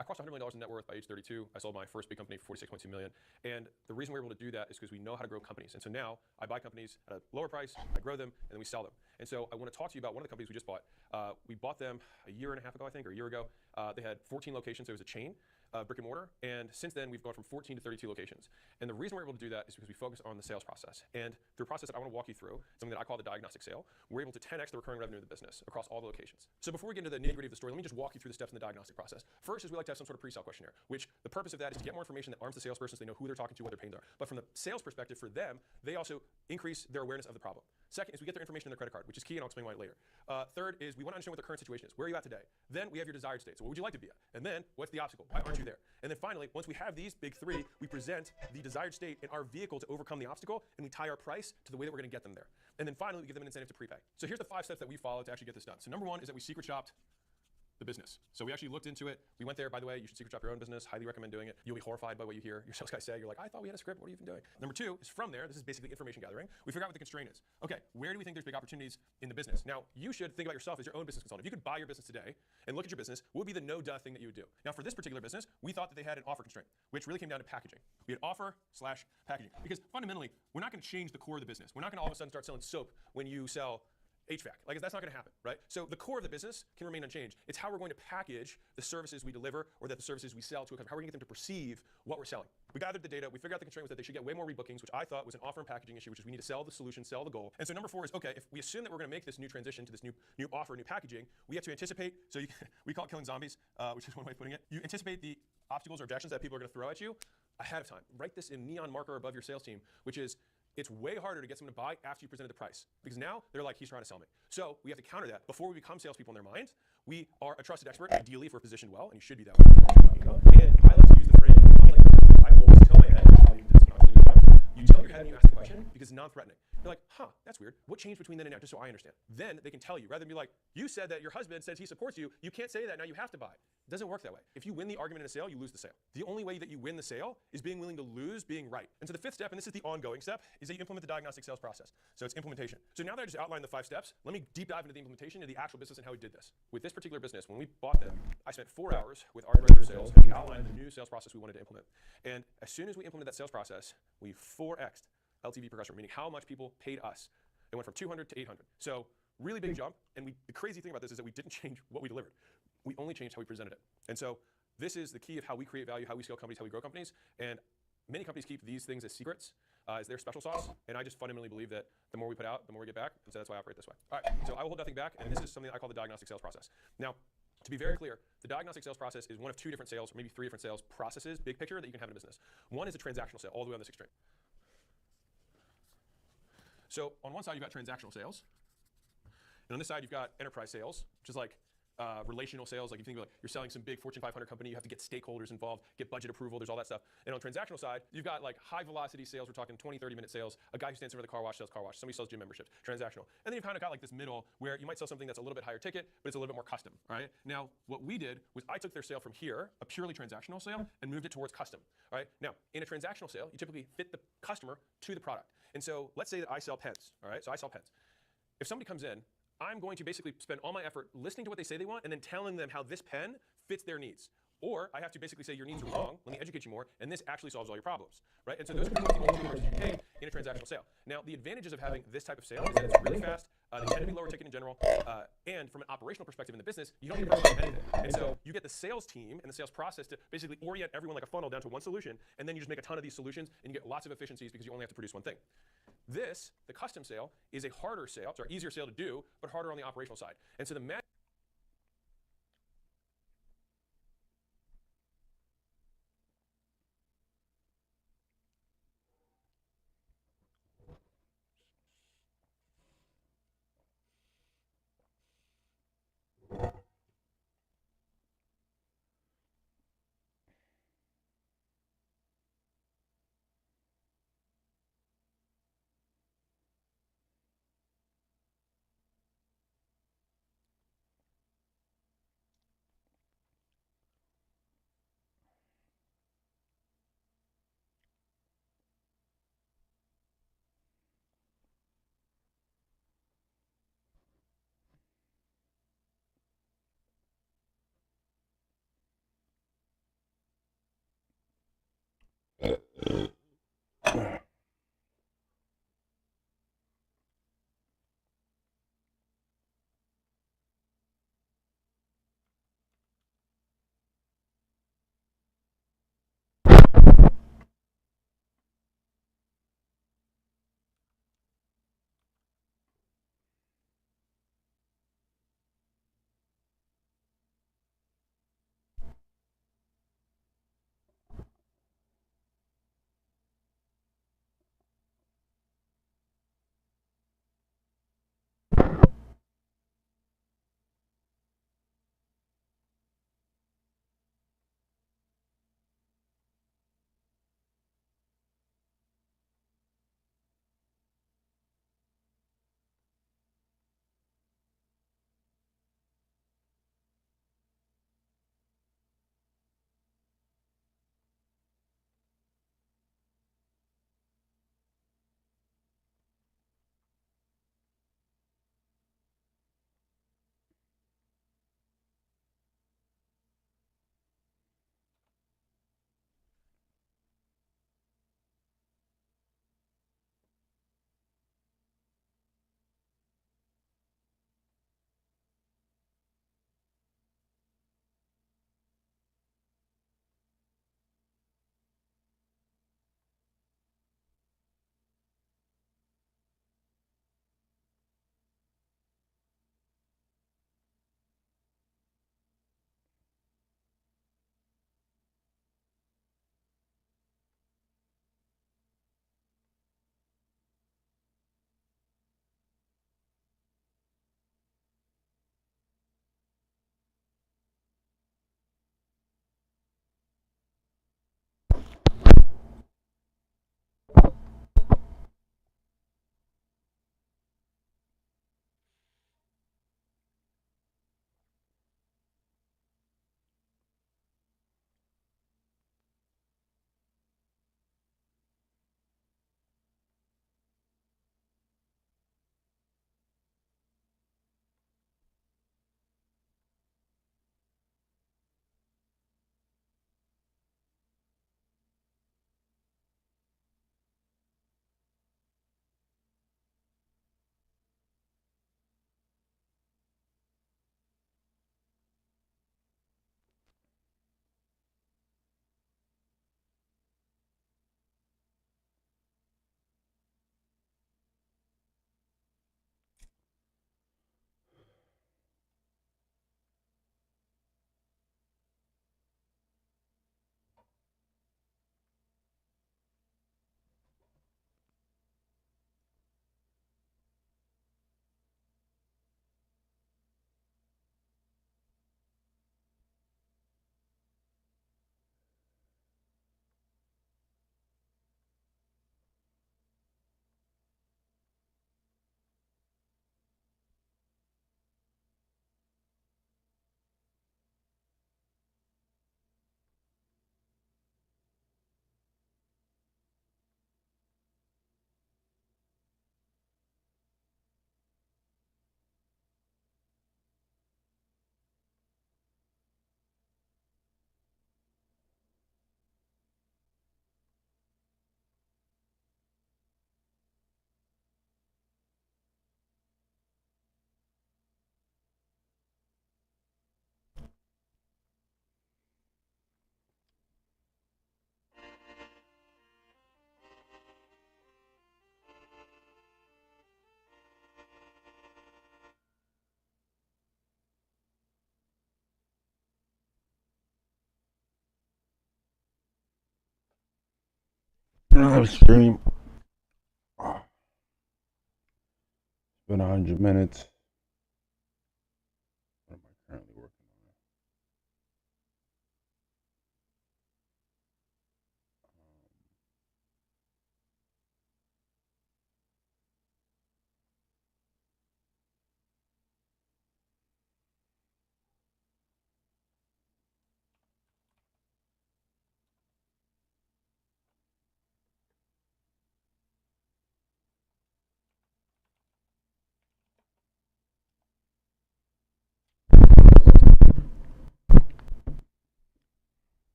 I crossed $100 million in net worth by age 32. I sold my first big company for $46.2 million. And the reason we're able to do that is because we know how to grow companies. And so now I buy companies at a lower price, I grow them, and then we sell them. And so I want to talk to you about one of the companies we just bought. We bought them a year and a half ago, I think, or a year ago. They had 14 locations, so it was a chain. Brick and mortar, and since then we've gone from 14 to 32 locations. And the reason we're able to do that is because we focus on the sales process. And through a process that I want to walk you through, something that I call the diagnostic sale, we're able to 10x the recurring revenue of the business across all the locations. So before we get into the nitty-gritty of the story, let me just walk you through the steps in the diagnostic process. First is we like to have some sort of pre-sale questionnaire, which the purpose of that is to get more information that arms the salesperson so they know who they're talking to, what their pains are. But from the sales perspective, for them, they also increase their awareness of the problem. Second is we get their information in their credit card, which is key, and I'll explain why later. Third is we want to understand what their current situation is. Where are you at today? Then we have your desired state. So what would you like to be at? And then what's the obstacle? Why aren't you there? And then finally, once we have these big three, we present the desired state and our vehicle to overcome the obstacle, and we tie our price to the way that we're going to get them there. And then finally, we give them an incentive to prepay. So here's the 5 steps that we follow to actually get this done. So number 1 is that we secret shopped the business. So we actually looked into it. We went there, by the way, you should secret shop your own business. Highly recommend doing it. You'll be horrified by what you hear your sales guy say. You're like, I thought we had a script. What are you even doing? Number 2 is from there, this is basically information gathering. We figure out what the constraint is. Okay, where do we think there's big opportunities in the business? Now, you should think about yourself as your own business consultant. If you could buy your business today and look at your business, what would be the no-duh thing that you would do? Now, for this particular business, we thought that they had an offer constraint, which really came down to packaging. We had offer/packaging. Because fundamentally, we're not going to change the core of the business. We're not going to all of a sudden start selling soap when you sell HVAC. Like, that's not going to happen, right? So the core of the business can remain unchanged. It's how we're going to package the services we deliver or that the services we sell to a customer. How we're going to get them to perceive what we're selling. We gathered the data. We figured out the constraint was that they should get way more rebookings, which I thought was an offer and packaging issue, which is we need to sell the solution, sell the goal. And so number 4 is, okay, if we assume that we're going to make this new transition to this new offer, new packaging, we have to anticipate, so we call it killing zombies, which is one way of putting it. You anticipate the obstacles or objections that people are going to throw at you ahead of time. Write this in neon marker above your sales team, which is, it's way harder to get someone to buy after you presented the price, because now they're like, he's trying to sell me. So we have to counter that. Before we become salespeople in their mind, we are a trusted expert, ideally if we're positioned well, and you should be that way. And I like to use the phrase, I always tell my head, you tell your head and you ask the question because it's non-threatening. You're like, huh, that's weird. What changed between then and now? Just so I understand. Then they can tell you, rather than be like, you said that your husband says he supports you. You can't say that, now you have to buy. It doesn't work that way. If you win the argument in a sale, you lose the sale. The only way that you win the sale is being willing to lose being right. And so the 5th step, and this is the ongoing step, is that you implement the diagnostic sales process. So it's implementation. So now that I just outlined the 5 steps, let me deep dive into the implementation of the actual business and how we did this. With this particular business, when we bought them, I spent 4 hours with our director of sales, and we outlined the new sales process we wanted to implement. And as soon as we implemented that sales process, we 4x'd LTV per customer, meaning how much people paid us. It went from 200 to 800. So really big jump. And the crazy thing about this is that we didn't change what we delivered. We only changed how we presented it. And so this is the key of how we create value, how we scale companies, how we grow companies. And many companies keep these things as secrets, as their special sauce. And I just fundamentally believe that the more we put out, the more we get back. And so that's why I operate this way. All right, so I will hold nothing back. And this is something that I call the diagnostic sales process. Now, to be very clear, the diagnostic sales process is one of 2 different sales, or maybe 3 different sales processes, big picture, that you can have in a business. One is a transactional sale, all the way on this extreme. So on one side, you've got transactional sales. And on this side, you've got enterprise sales, which is like relational sales. Like if you think about you're selling some big Fortune 500 company, you have to get stakeholders involved, get budget approval, there's all that stuff. And on the transactional side, you've got like high velocity sales, we're talking 20, 30 minute sales, a guy who stands in front of the car wash sells car wash, somebody sells gym memberships, transactional. And then you've kind of got like this middle where you might sell something that's a little bit higher ticket, but it's a little bit more custom, right? Now, what we did was I took their sale from here, a purely transactional sale, and moved it towards custom, right? Now, in a transactional sale, you typically fit the customer to the product. And so let's say that I sell pens, all right? So I sell pens. If somebody comes in, I'm going to basically spend all my effort listening to what they say they want and then telling them how this pen fits their needs. Or I have to basically say your needs are wrong, let me educate you more, and this actually solves all your problems, right? And so those are the only two parts you pay in a transactional sale. Now, the advantages of having this type of sale is that it's really fast, they tend to be lower ticket in general, and from an operational perspective in the business, you don't need to program anything. And so you get the sales team and the sales process to basically orient everyone like a funnel down to one solution, and then you just make a ton of these solutions, and you get lots of efficiencies because you only have to produce one thing. This, the custom sale, is a harder sale, sorry, easier sale to do, but harder on the operational side. And so the magic live stream. Oh, it's been 100 minutes. What am I currently working on?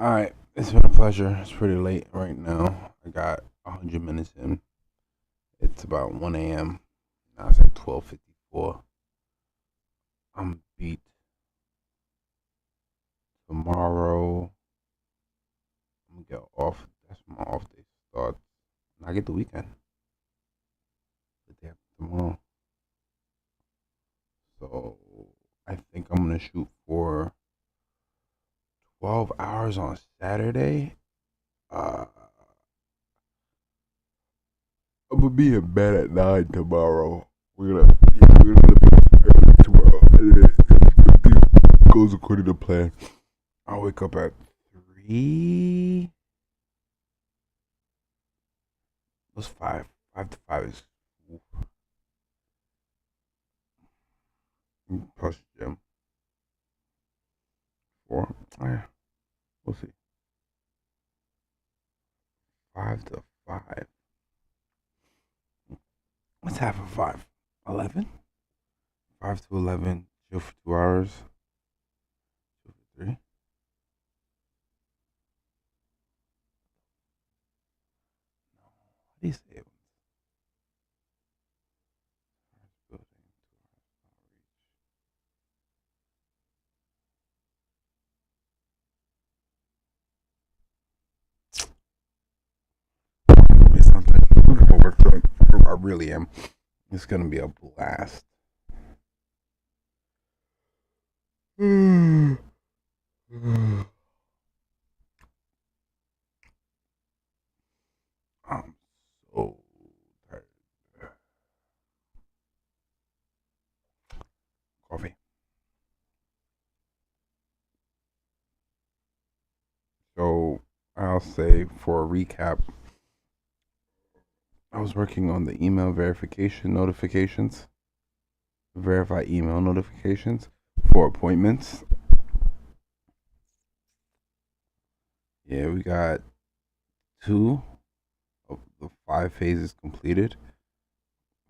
All right, it's been a pleasure. It's pretty late right now. I got 100 minutes in. It's about 1 a.m. Now it's like 12:54. I'm beat. Tomorrow, I'm gonna get off. That's my off day start. And I get the weekend. The day after tomorrow. So I think I'm gonna shoot for 12 hours on Saturday. I'm gonna be in bed at 9 tomorrow. We're gonna be early tomorrow. And then if goes according to plan, I'll wake up at 3. What's 5? 5 to 5 is plus gym. 4. Yeah, we'll see. 5 to 5. What's half of 5? 11? 5 to 11. Chill for 2 hours. Chill for 3. How do you say it? Something. I'm gonna work on. I really am. It's gonna be a blast. I'm so tired. Coffee. So I'll say for a recap, I was working on the email verification notifications, verify email notifications for appointments. Yeah, we got 2 of the 5 phases completed.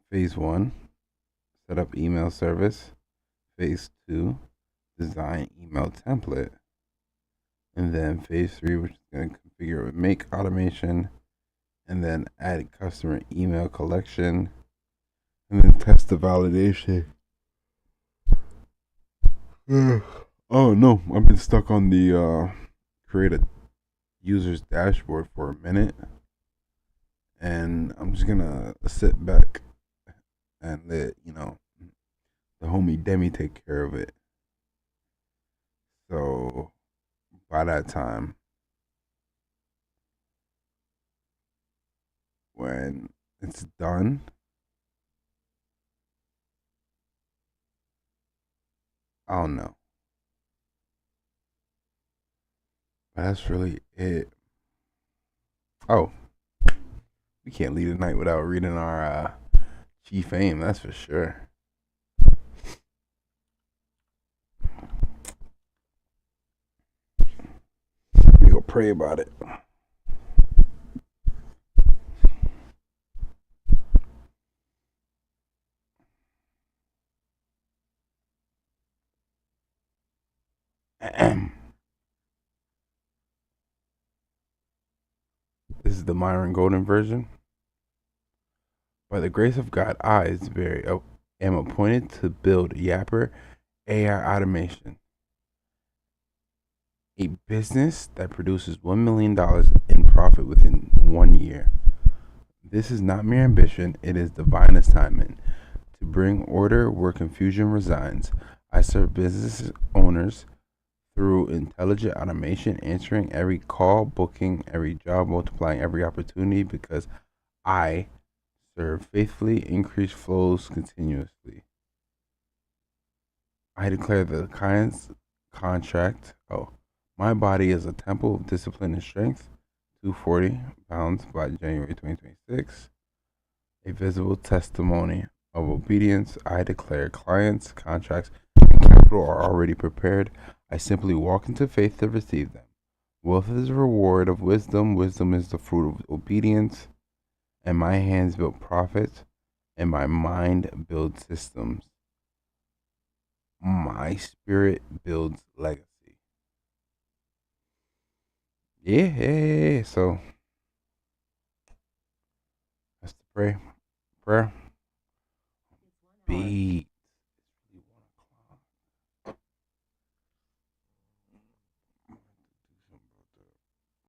Phase 1, set up email service. Phase 2, design email template. And then phase 3, which is going to configure make automation. And then add customer email collection. And then test the validation. Oh no, I've been stuck on the create a user's dashboard for a minute. And I'm just gonna sit back and let, the homie Demi take care of it. So by that time, when it's done, I don't know. But that's really it. Oh, we can't leave the night without reading our chief aim, that's for sure. We go pray about it. This is the Myron Golden version. By the grace of God, I, Zberry, am appointed to build Yapper AI automation. a business that produces $1 million in profit within 1 year. This is not mere ambition, it is divine assignment. To bring order where confusion resides, I serve business owners through intelligent automation, answering every call, booking every job, multiplying every opportunity because I serve faithfully, increase flows continuously. I declare the client's contract. Oh, my body is a temple of discipline and strength. 240 pounds by January 2026. A visible testimony of obedience. I declare clients, contracts, and capital are already prepared. I simply walk into faith to receive them. Wealth is a reward of wisdom. Wisdom is the fruit of obedience. And my hands build profits, and my mind builds systems. My spirit builds legacy. Yeah, so that's the prayer. Be